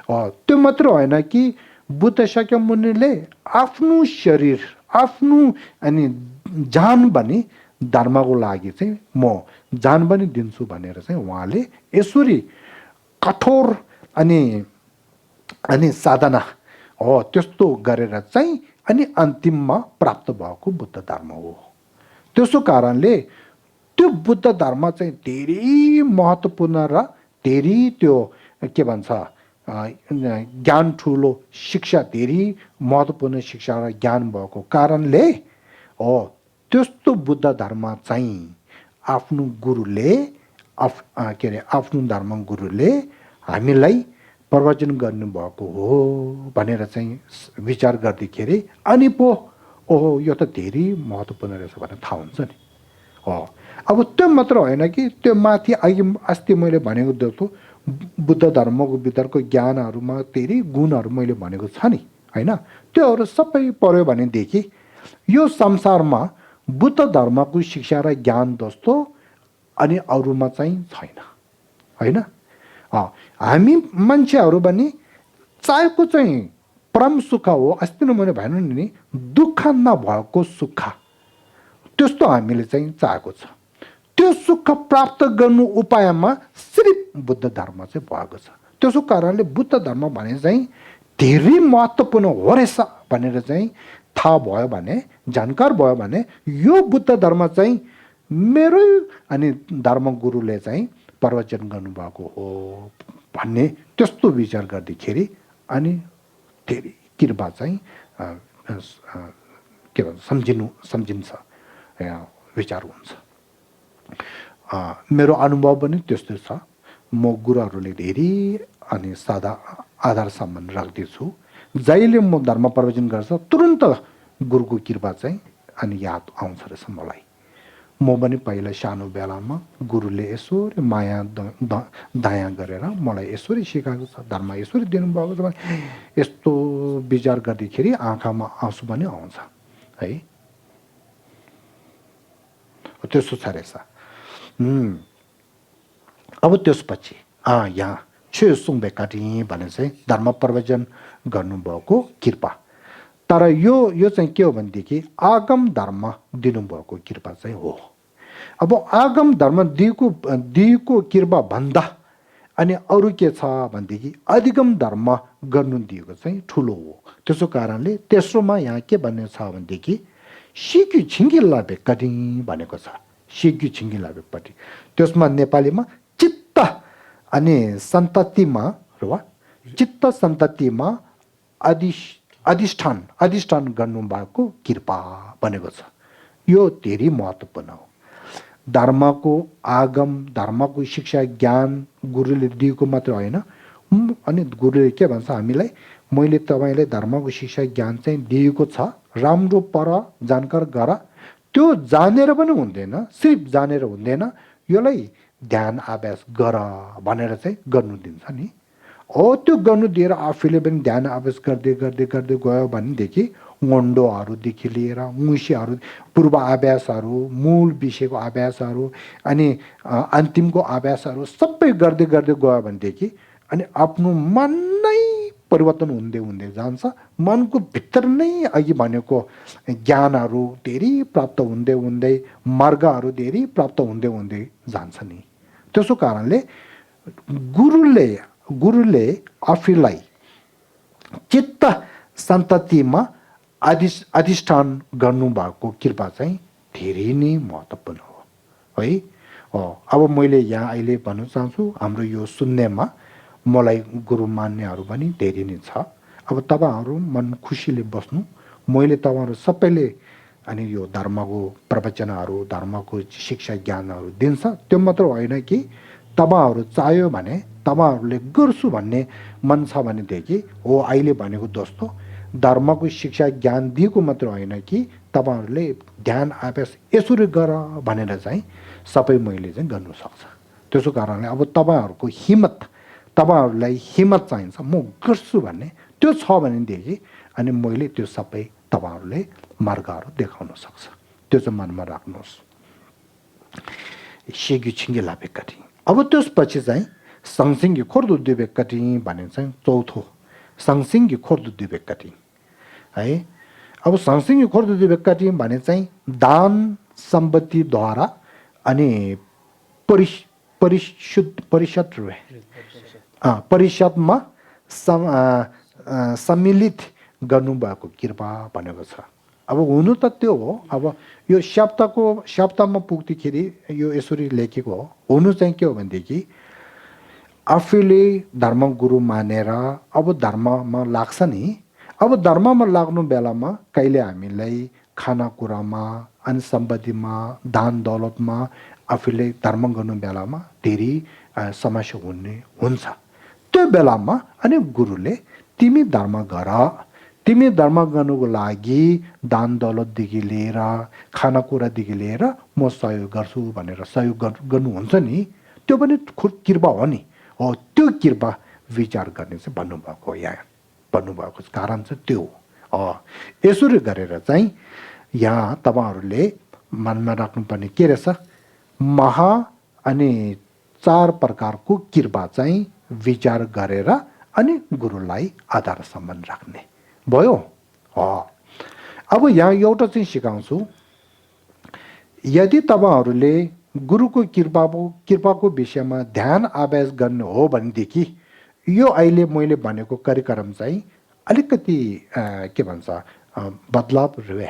त्यो मात्र होइन कि बुद्ध शाक्य मुनिले आफ्नो शरीर, आफ्नो अनि जान पनि धर्मको लागि चाहिँ म जान पनि दिन्छु भनेर चाहिँ उहाँले यसरी कठोर अनि साधना हो त्यस्तो गरेर चाहिँ अनि अन्तिममा प्राप्त भएको बुद्ध धर्म हो। त्यसो कारणले त्यो बुद्ध धर्म चाहिँ धेरै महत्त्वपूर्ण र धेरै त्यो के भन्छ ज्ञान ठुलो शिक्षा धेरै महत्त्वपूर्ण शिक्षा र ज्ञान भएको कारणले हो त्यस्तो बुद्ध धर्म चाहिँ आफ्नो गुरुले आफ्नो धर्म गुरुले हामीलाई प्रवचन गर्नुभएको हो भनेर चाहिँ विचार गर्दाखेरि अनि पो ओहो यो त धेरै महत्त्वपूर्ण रहेछ भनेर थाहा हुन्छ नि। हो अब त्यो मात्र होइन कि त्यो माथि अस्ति मैले भनेको जस्तो बुद्ध धर्मको भित्रको ज्ञानहरूमा धेरै गुणहरू मैले भनेको छ नि होइन, त्योहरू सबै पढ्यो भनेदेखि यो संसारमा बुद्ध धर्मको शिक्षा र ज्ञान जस्तो अनि अरूमा चाहिँ छैन होइन। हामी मान्छेहरू पनि चाहेको चाहिँ परम सुख हो। अस्ति नै मैले भनेँ नि दुःख नभएको सुख त्यस्तो हामीले चाहिँ चाहेको छ। त्यो सुख प्राप्त गर्नु उपायमा सिर्फ बुद्ध धर्म चाहिँ भएको छ। त्यसो कारणले बुद्ध धर्म भने चाहिँ धेरै महत्त्वपूर्ण हो रहेछ भनेर चाहिँ थाहा भयो भने जानकार भयो भने यो बुद्ध धर्म चाहिँ मेरै अनि धर्म गुरुले चाहिँ प्रवचन गर्नुभएको हो भन्ने त्यस्तो विचार गर्दाखेरि अनि धेरै कृपा चाहिँ के भन्छ सम्झिन्छ विचार हुन्छ। मेरो अनुभव पनि त्यस्तो छ। म गुरुहरूले धेरै अनि सादा आधार सम्मान राख्दैछु। जहिले म धर्म प्रवचन गर्छ तुरन्त गुरुको कृपा चाहिँ अनि याद आउँछ रहेछ मलाई। म पनि पहिला सानो बेलामा गुरुले यसरी माया दया गरेर मलाई यसरी सिकाएको छ, धर्म यसरी दिनुभएको छ भने यस्तो विचार गर्दाखेरि आँखामा आँसु पनि आउँछ है। त्यसो छ रहेछ। अब त्यसपछि यहाँ छे सुङबे काटी भने चाहिँ धर्म प्रवचन गर्नुभएको कृपा। तर यो चाहिँ के हो भनेदेखि आगम धर्म दिनुभएको कृपा चाहिँ हो। अब आगम धर्म दिएको कृपा भन्दा अनि अरू के छ भनेदेखि अधिगम धर्म गर्नु दिएको चाहिँ ठुलो हो। त्यसो कारणले तेस्रोमा यहाँ के भन्ने छ भनेदेखि सिक्यु छिङ्गिल्ला भेक्कटी भनेको छ। सिक्यु छिङ्गिल्ला भेक्कटी त्यसमा नेपालीमा चित्त अनि सन्ततिमा वा चित्त सन्ततिमा अधिष्ठान गर्नुभएको कृपा भनेको छ। यो धेरै महत्त्वपूर्ण हो। धर्मको आगम धर्मको शिक्षा ज्ञान गुरुले दिएको मात्र होइन। अनि गुरुले के भन्छ हामीलाई मैले तपाईँलाई धर्मको शिक्षा ज्ञान चाहिँ दिएको छ, राम्रो पर जानकार गर। त्यो जानेर पनि हुँदैन, सिर्फ जानेर हुँदैन, यसलाई ध्यान अभ्यास गर भनेर चाहिँ गर्नु दिन्छ नि। हो त्यो गर्नु दिएर आफूले पनि ध्यान अभ्यास गर्दै गर्दै गर्दै गयो भनेदेखि गन्डोहरूदेखि लिएर मुसिहरू पूर्व अभ्यासहरू मूल विषयको अभ्यासहरू अनि अन्तिमको अभ्यासहरू सबै गर्दै गर्दै गयो भनेदेखि अनि आफ्नो मन नै परिवर्तन हुँदै हुँदै जान्छ। मनको भित्र नै अघि भनेको ज्ञानहरू धेरै प्राप्त हुँदै हुँदै मार्गहरू धेरै प्राप्त हुँदै हुँदै जान्छ नि। त्यसो कारणले गुरुले आफूलाई चित्त सन्ततिमा अधिष्ठान गर्नुभएको कृपा चाहिँ धेरै नै महत्त्वपूर्ण हो है। अब मैले यहाँ अहिले भन्न चाहन्छु हाम्रो यो सुन्नेमा मलाई गुरु मान्नेहरू पनि धेरै नै छ। अब तपाईँहरू मन खुसीले बस्नु। मैले तपाईँहरू सबैले अनि यो धर्मको प्रवचनहरू धर्मको शिक्षा ज्ञानहरू दिन्छ। त्यो मात्र होइन कि तपाईँहरू चाह्यो भने तपाईँहरूले गर्छु भन्ने मन छ भनेदेखि हो अहिले भनेको जस्तो धर्मको शिक्षा ज्ञान दिएको मात्र होइन कि तपाईँहरूले ध्यान अभ्यास यसरी गर भनेर चाहिँ सबै मैले चाहिँ गर्नु सक्छ। त्यसो कारणले अब तपाईँहरूलाई हिम्मत चाहिन्छ म गर्छु भन्ने त्यो छ भनेदेखि अनि मैले त्यो सबै तपाईँहरूले मार्गहरू देखाउन सक्छ। त्यो चाहिँ मनमा राख्नुहोस्। सेगी छिङ्गे लाभेकटी। अब त्यसपछि चाहिँ सँगसँगै खोर्दो दुबेकटी भने चाहिँ चौथो सँगसँगै खोर्दो दुबेकटी है। अब सँगसँगै खोर्दो बेक्काटी भने चाहिँ दान सम्पत्तिद्वारा अनि परिषद परिषदमा सम्मिलित गर्नुभएको कृपा भनेको छ। अब हुनु त त्यो हो। अब यो शब्दमा पुग्दाखेरि यो यसरी लेखेको हो। हुनु चाहिँ के हो भनेदेखि आफूले धर्मगुरु मानेर अब धर्ममा लाग्छ नि। अब धर्ममा लाग्नु बेलामा कहिले हामीलाई खानाकुरामा अनि सम्पत्तिमा दान दौलतमा आफूले धर्म गर्नु बेलामा धेरै समस्या हुन्छ। त्यो बेलामा अनि गुरुले तिमी धर्म गर, तिमी धर्म गर्नुको लागि दान दौलतदेखि लिएर खानाकुरादेखि लिएर म सहयोग गर्छु भनेर सहयोग गर्नुहुन्छ नि। त्यो पनि कृपा हो नि। हो त्यो कृपा विचार गर्ने चाहिँ भन्नुभएको हो। यहाँ भन्नुभएको कारण चाहिँ त्यो हो। यसरी गरेर चाहिँ यहाँ तपाईँहरूले मनमा राख्नुपर्ने के रहेछ, महा अनि 4 प्रकारको कृपा चाहिँ विचार गरेर अनि गुरुलाई आधार सम्बन्ध राख्ने भयो। अब यहाँ एउटा चाहिँ सिकाउँछु। यदि तपाईँहरूले गुरुको कृपाको विषयमा ध्यान अभ्यास गर्ने हो भनेदेखि यो अहिले मैले भनेको कार्यक्रम चाहिँ अलिकति के भन्छ बदलाव रहे,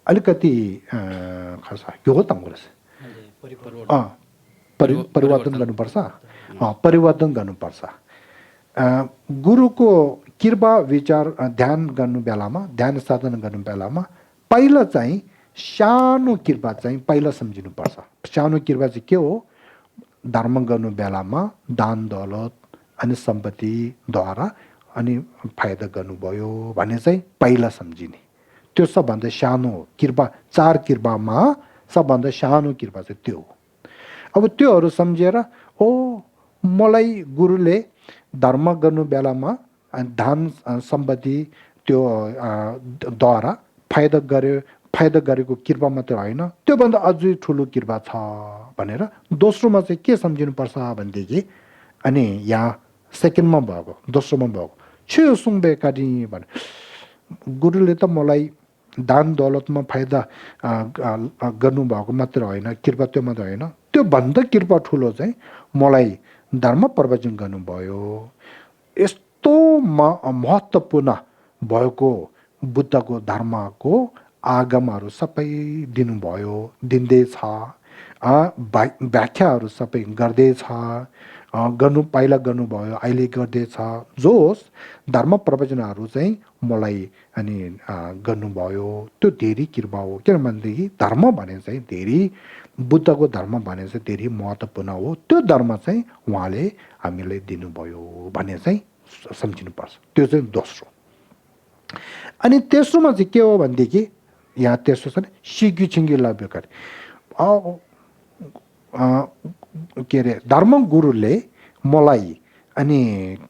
अलिकति खास यो हो तङ्ग्रेस परिवर्तन गर्नुपर्छ। परिवर्तन गर्नुपर्छ। गुरुको कृपा विचार ध्यान गर्नु बेलामा, ध्यान साधना गर्नु बेलामा पहिला चाहिँ सानो कृपा चाहिँ पहिला सम्झिनुपर्छ। सानो कृपा चाहिँ के हो, धर्म गर्नु बेलामा दान दौलत अनि सम्पत्तिद्वारा अनि फाइदा गर्नुभयो भने चाहिँ पहिला सम्झिने। त्यो सबभन्दा सानो कृपा, 4 कृपामा सबभन्दा सानो कृपा चाहिँ त्यो हो। अब त्योहरू सम्झेर ओ मलाई गुरुले धर्म गर्नु बेलामा दान सम्पत्ति त्यो द्वारा फाइदा गरेको कृपा मात्र होइन, त्योभन्दा अझै ठुलो कृपा छ भनेर दोस्रोमा चाहिँ के सम्झिनुपर्छ भनेदेखि अनि यहाँ सेकेन्डमा भएको दोस्रोमा भएको छेउ सुङबे काटी भने गुरुले त मलाई दान दौलतमा फाइदा गर्नुभएको मात्र होइन, कृपा त्यो मात्र होइन, त्योभन्दा कृपा ठुलो चाहिँ मलाई धर्म प्रवचन गर्नुभयो। यस्तो महत्त्वपूर्ण भएको बुद्धको धर्मको आगमहरू सबै दिनुभयो, दिँदैछ, व्याख्याहरू सबै गर्दैछ, पहिला गर्नुभयो, अहिले गर्दैछ। जोस धर्म प्रवचनहरू चाहिँ मलाई अनि गर्नुभयो, त्यो धेरै कृपा हो। किनभनेदेखि धर्म भने चाहिँ धेरै, बुद्धको धर्म भने चाहिँ धेरै महत्त्वपूर्ण हो। त्यो धर्म चाहिँ उहाँले हामीलाई दिनुभयो भने चाहिँ सम्झिनुपर्छ। त्यो चाहिँ दोस्रो। अनि तेस्रोमा चाहिँ के हो भनेदेखि यहाँ तेस्रो छ सिक्यु छिङ्गी लभ्यकारी के अरे धर्म गुरुले मलाई अनि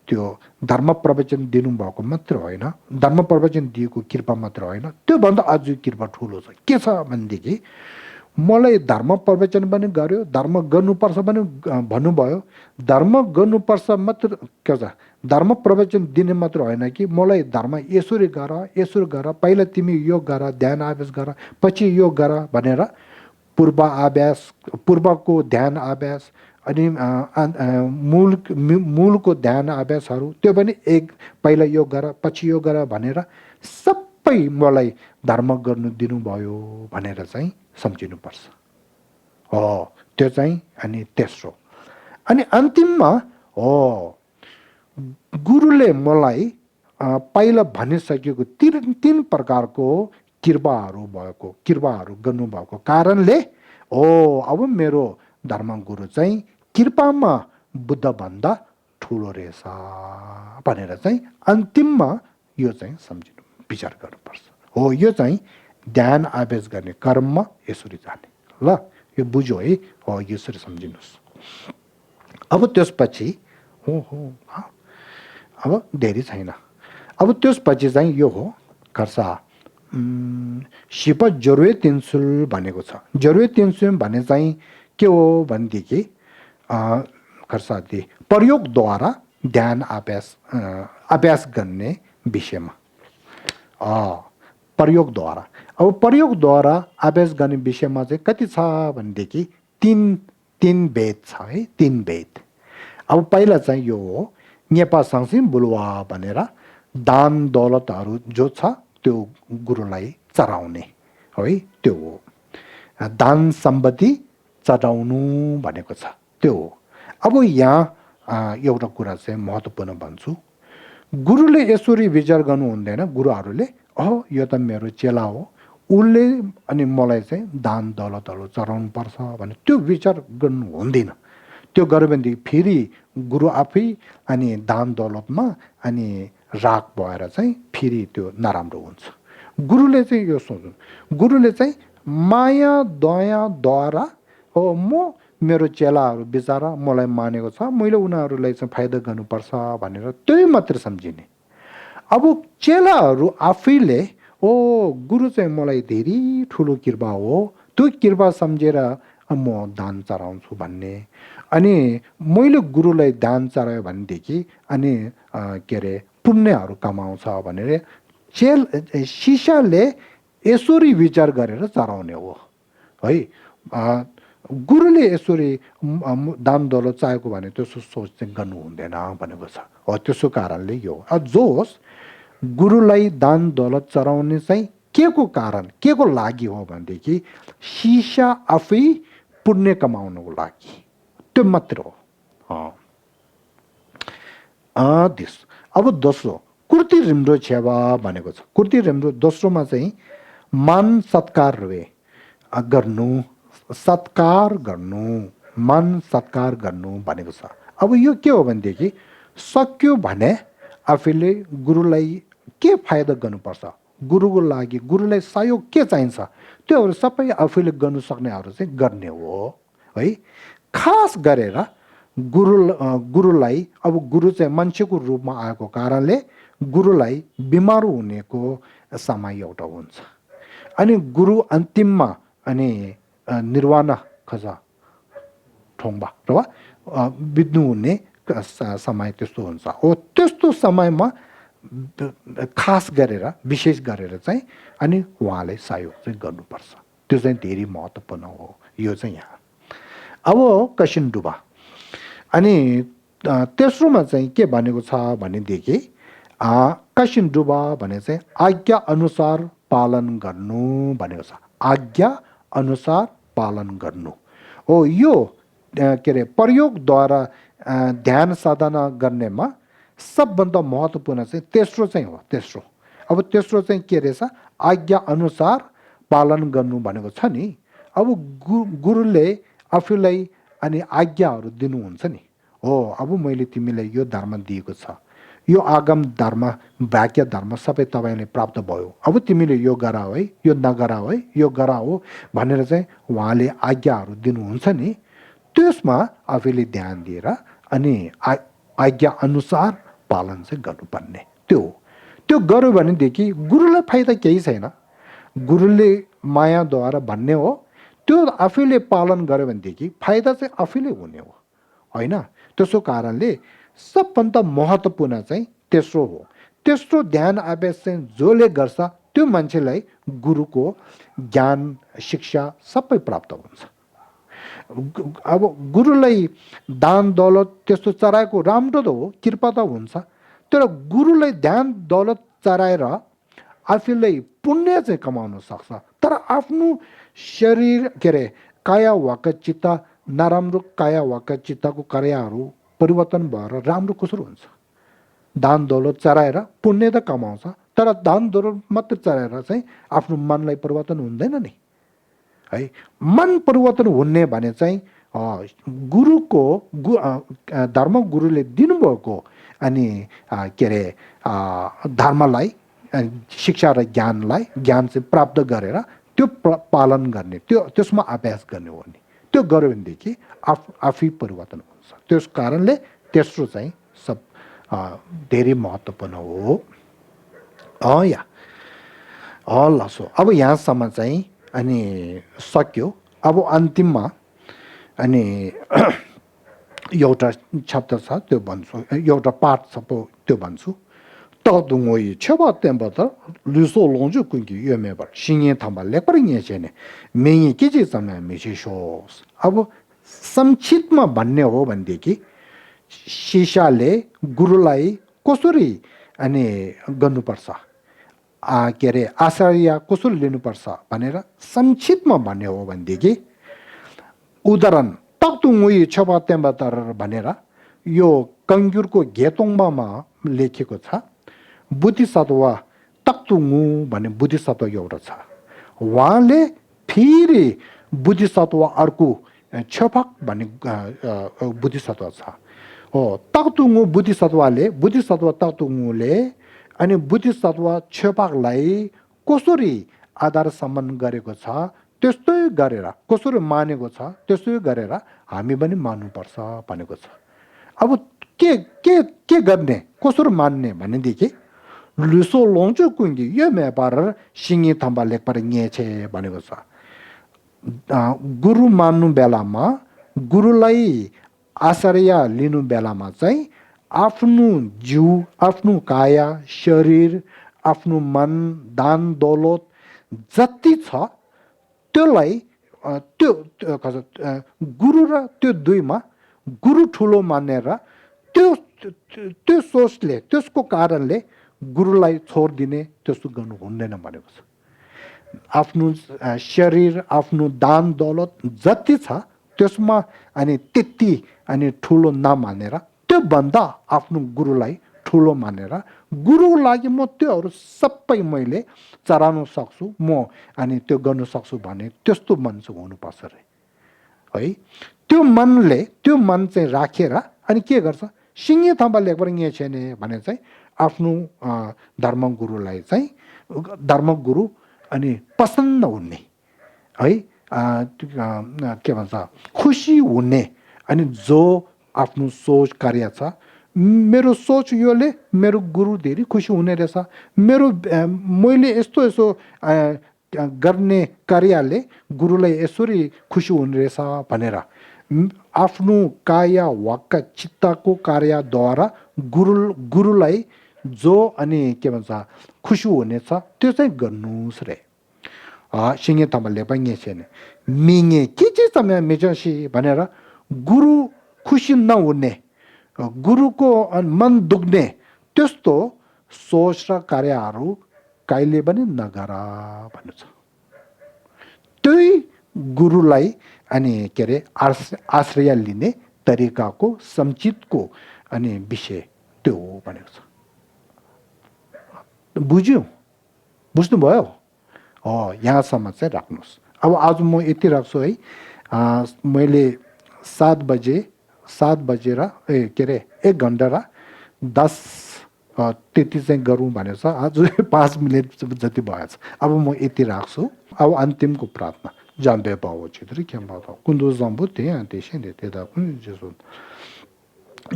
त्यो धर्म प्रवचन दिनुभएको मात्र होइन, धर्म प्रवचन दिएको कृपा मात्र होइन, त्योभन्दा अझै कृपा ठुलो छ। के छ भनेदेखि मलाई धर्म प्रवचन पनि गर्यो, धर्म गर्नुपर्छ पनि भन्नुभयो। धर्म गर्नुपर्छ मात्र के छ, धर्म प्रवचन दिने मात्र होइन कि मलाई धर्म यसरी गर, पहिला तिमी यो गर, ध्यान अभ्यास गर, पछि यो गर भनेर पूर्वको ध्यान अभ्यास अनि मूलको ध्यान अभ्यासहरू त्यो पनि पहिला यो गर पछि यो गर भनेर सबै मलाई धर्म गर्नु दिनुभयो भनेर चाहिँ सम्झिनुपर्छ। हो त्यो चाहिँ अनि तेस्रो। अनि अन्तिममा हो गुरुले मलाई पहिला भनिसकेको 3 प्रकारको कृपाहरू गर्नुभएको कारणले अब मेरो धर्मगुरु चाहिँ कृपामा बुद्धभन्दा ठुलो रहेछ भनेर चाहिँ अन्तिममा यो चाहिँ सम्झिनु विचार गर्नुपर्छ। हो यो चाहिँ ध्यान अभ्यास गर्ने कर्ममा यसरी जाने। ल यो बुझ्यो है। हो यसरी सम्झिनुहोस्। अब त्यसपछि अब धेरै छैन। अब त्यसपछि चाहिँ यो हो खर्सा सिप जरुरी तिनसुल भनेको छ। जरुरी तिनसुल भने चाहिँ के हो भनेदेखि खर्सादी प्रयोगद्वारा ध्यान अभ्यास गर्ने विषयमा प्रयोगद्वारा। अब प्रयोगद्वारा अभ्यास गर्ने विषयमा चाहिँ कति छ भनेदेखि तीन वेद छ है, 3 वेद। अब पहिला चाहिँ यो हो नेपा सांसी बुलुवा भनेर दान दौलतहरू जो छ त्यो गुरुलाई चढाउने है, त्यो हो दान सम्पत्ति चढाउनु भनेको छ, त्यो हो। अब यहाँ एउटा कुरा चाहिँ महत्त्वपूर्ण भन्छु, गुरुले यसरी विचार गर्नु हुँदैन, गुरुहरूले यो त मेरो चेला हो, उसले अनि मलाई चाहिँ दान दौलतहरू चढाउनु पर्छ भने त्यो विचार गर्नु हुँदैन। त्यो गर्यो भनेदेखि फेरि गुरु आफै अनि दान दौलतमा अनि राग भएर चाहिँ फेरि त्यो नराम्रो हुन्छ। गुरुले चाहिँ यो सोच्नु, गुरुले चाहिँ माया दयाद्वारा हो म मेरो चेलाहरू बिचारा मलाई मानेको छ, मैले उनीहरूलाई चाहिँ फाइदा गर्नुपर्छ भनेर त्यही मात्र सम्झिने। अब चेलाहरू आफैले गुरु चाहिँ मलाई धेरै ठुलो कृपा हो, त्यो कृपा सम्झेर म दान चढाउँछु भन्ने। अनि मैले गुरुलाई दान चढायो भनेदेखि अनि के अरे पुण्यहरू कमाउँछ भनेर शिष्यले यसरी विचार गरेर चढाउने हो है। गुरुले यसरी दान दौलत चाहेको भने त्यसो सोच चाहिँ गर्नु हुँदैन भनेको छ। हो त्यसो कारणले यो जो होस् गुरुलाई दान दौलत चढाउने चाहिँ के को कारण के को लागि हो भनेदेखि शिष्य आफै पुण्य कमाउनको लागि, त्यो मात्र हो। अब दोस्रो कुर्ती रिम्रो छेवा भनेको छ। कुर्ती रिम्रो दोस्रोमा चाहिँ मान सत्कार गर्नु, सत्कार गर्नु, मान सत्कार गर्नु भनेको छ। अब यो के हो भनेदेखि सक्यो भने आफूले गुरुलाई के फाइदा गर्नुपर्छ, गुरुको लागि गुरुलाई सहयोग के चाहिन्छ त्योहरू सबै आफूले गर्नु सक्नेहरू चाहिँ गर्ने हो है। खास गरेर गुरुलाई अब गुरु चाहिँ मान्छेको रूपमा आएको कारणले गुरुलाई बिमार हुनेको समय एउटा हुन्छ, अनि गुरु अन्तिममा अनि निर्वाण खज ठोङ्बा र बित्नु हुने समय त्यस्तो हुन्छ। हो त्यस्तो समयमा खास गरेर विशेष गरेर चाहिँ अनि उहाँले सहयोग चाहिँ गर्नुपर्छ, त्यो चाहिँ धेरै महत्त्वपूर्ण हो। यो चाहिँ यहाँ अब कसिन्डुबा अनि तेस्रोमा चाहिँ के भनेको छ भनेदेखि कसिन्डुबा भने चाहिँ आज्ञा अनुसार पालन गर्नु भनेको छ। आज्ञा अनुसार पालन गर्नु हो। यो के अरे प्रयोगद्वारा ध्यान साधना गर्नेमा सबभन्दा महत्त्वपूर्ण चाहिँ तेस्रो चाहिँ हो। तेस्रो अब तेस्रो चाहिँ के रहेछ, आज्ञा अनुसार पालन गर्नु भनेको छ नि। अब गुरुले आफूलाई अनि आज्ञाहरू दिनुहुन्छ नि, हो अब मैले तिमीलाई यो धर्म दिएको छ, यो आगम धर्म वाक्य धर्म सबै तपाईँले प्राप्त भयो, अब तिमीले यो गरा है, यो नगरा है, यो गरा हो भनेर चाहिँ उहाँले आज्ञाहरू दिनुहुन्छ नि। त्यसमा आफूले ध्यान दिएर अनि आज्ञा अनुसार पालन चाहिँ गर्नुपर्ने, त्यो गर्यो भनेदेखि गुरुलाई फाइदा केही छैन, गुरुले मायाद्वारा भन्ने हो, त्यो आफैले पालन गर्यो भनेदेखि फाइदा चाहिँ आफैले हुने हो होइन। त्यसो कारणले सबभन्दा महत्त्वपूर्ण चाहिँ तेस्रो हो। तेस्रो ध्यान अभ्यास चाहिँ जसले गर्छ त्यो मान्छेलाई गुरुको ज्ञान शिक्षा सबै प्राप्त हुन्छ। अब गुरुलाई दान दौलत त्यस्तो चढाएको राम्रो त हो, कृपा त हुन्छ, तर गुरुलाई ध्यान दौलत चढाएर आफूलाई पुण्य चाहिँ कमाउन सक्छ, तर आफ्नो शरीर के अरे काया वाक चित्त नराम्रो काया वाक चित्तको कार्यहरू परिवर्तन भएर राम्रो कसरी हुन्छ। दान दौलत चढाएर पुण्य त कमाउँछ, तर दान दौलत मात्र चढाएर चाहिँ आफ्नो मनलाई परिवर्तन हुँदैन नि है। मन परिवर्तन हुने भने चाहिँ गुरुको धर्म गुरुले दिनुभएको अनि के अरे धर्मलाई शिक्षा र ज्ञानलाई ज्ञान चाहिँ प्राप्त गरेर त्यो पालन गर्ने, त्यसमा अभ्यास गर्ने हो नि। त्यो गर्यो भनेदेखि आफै परिवर्तन हुन्छ। त्यस कारणले तेस्रो चाहिँ सब धेरै महत्त्वपूर्ण हो। ल सो अब यहाँसम्म चाहिँ अनि सक्यो। अब अन्तिममा अनि एउटा शब्द छ त्यो भन्छु, एउटा पाठ छ त्यो भन्छु। 따둥어이 쳐봐 땜바다 류소 롱주 군기 유메바 신년 담발 레버링에 제네 맹이 끼지 sammen 미시쇼 아부 samchitma banne ho bandeki shishale gurulai kosuri ane गर्नु पर्छ के अरे आचार्य कसरी लिनुपर्छ भनेर संक्षिप्तमा भन्ने हो भनेदेखि उदाहरण तक्तुङुई छबा तेम्बातर भनेर यो कङ्ग्युरको घेतोङबामा लेखेको छ बुद्धिसत्व तक्तुङु भन्ने बुद्धिसत्व एउटा छ उहाँले फेरि बुद्धिसत्व अर्को छपक भन्ने बुद्धिसत्व छ हो तक्तुङु बुद्धिसत्व तक्तुङुले अनि बुद्धिसत्व छेपाकलाई कसरी आधार सम्मान गरेको छ त्यस्तै गरेर कसरी मानेको छ त्यस्तै गरेर हामी पनि मान्नुपर्छ भनेको छ अब के गर्ने कसरी मान्ने भनेदेखि लुसो लोङचो कुङ्गी यो मेपार सिङ्गी थम्बा लेखपर ङेछे भनेको छ गुरु मान्नु बेलामा गुरुलाई आश्रय लिनु बेलामा चाहिँ आफ्नो जिउ आफ्नो काया शरीर आफ्नो मन दान दौलत जति छ त्यसलाई त्यो गुरु र त्यो दुईमा गुरु ठुलो मानेर त्यो सोचले त्यसको कारणले गुरुलाई छोडिदिने त्यस्तो गर्नु हुँदैन भनेको छ आफ्नो शरीर आफ्नो दान दौलत जति छ त्यसमा अनि त्यति अनि ठुलो नमानेर त्यो भन्दा आफ्नो गुरुलाई ठुलो मानेर गुरुको लागि म त्योहरू सबै मैले चराउन सक्छु म अनि त्यो गर्न सक्छु भने त्यस्तो मन चाहिँ हुनुपर्छ रे है त्यो मन चाहिँ राखेर अनि के गर्छ सिङ्गे थम्बा लेखबाट यहाँ छैन भने चाहिँ आफ्नो धर्मगुरुलाई चाहिँ धर्मगुरु अनि प्रसन्न हुने है के भन्छ खुसी हुने अनि जो आफ्नो सोच कार्य छ मेरो सोच योले मेरो गुरु धेरै खुसी हुने रहेछ मैले यस्तो गर्ने कार्यले गुरुलाई यसरी खुसी हुने रहेछ भनेर आफ्नो काय वाक्य चित्तको कार्यद्वारा गुरुलाई जो अनि के भन्छ खुसी हुनेछ त्यो चाहिँ गर्नुस् रे सिङ्गे थम्बाले पनि छैन मिङे के चाहिँ समय मेजसी भनेर गुरु खुसी नहुने गुरुको मन दुख्ने त्यस्तो सोच र कार्यहरू कहिले पनि नगर भन्नु छ त्यही गुरुलाई अनि के अरे आश्रय लिने तरिकाको समुचितको अनि विषय त्यो हो भनेको छ बुझ्नुभयो यहाँसम्म चाहिँ राख्नुहोस् अब आज म यति राख्छु है मैले 7 बजेर के अरे 1 घन्टा र 10 त्यति चाहिँ गरौँ भनेको छ आज 5 मिनट जति भएछ अब म यति राख्छु अब अन्तिमको प्रार्थना जानबे बाबु चित्र के बाबा कुन्दो जम्बु त्यहाँ त्यसैले त्यता पनि जसो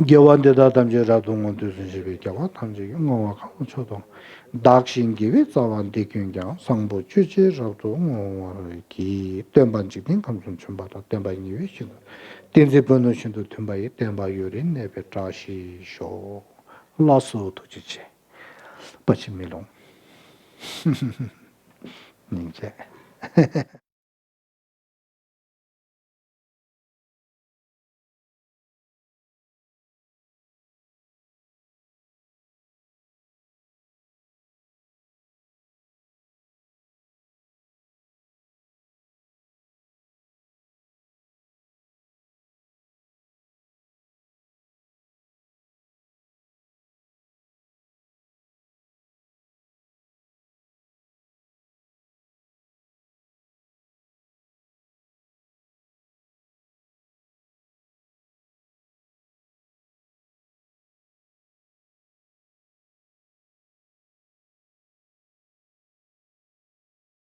गेवान देदा तमजे रादुङ त्यसै के भा तमजे ngwa ka chodo daksin gibi zawan dekün ya sangbo chüche rabdo ki temban jibin kamsun chumbata temban yiwe shin tenze bono shin do tembai temba yorin ne be trashi sho laso to chiche pachimilong ninje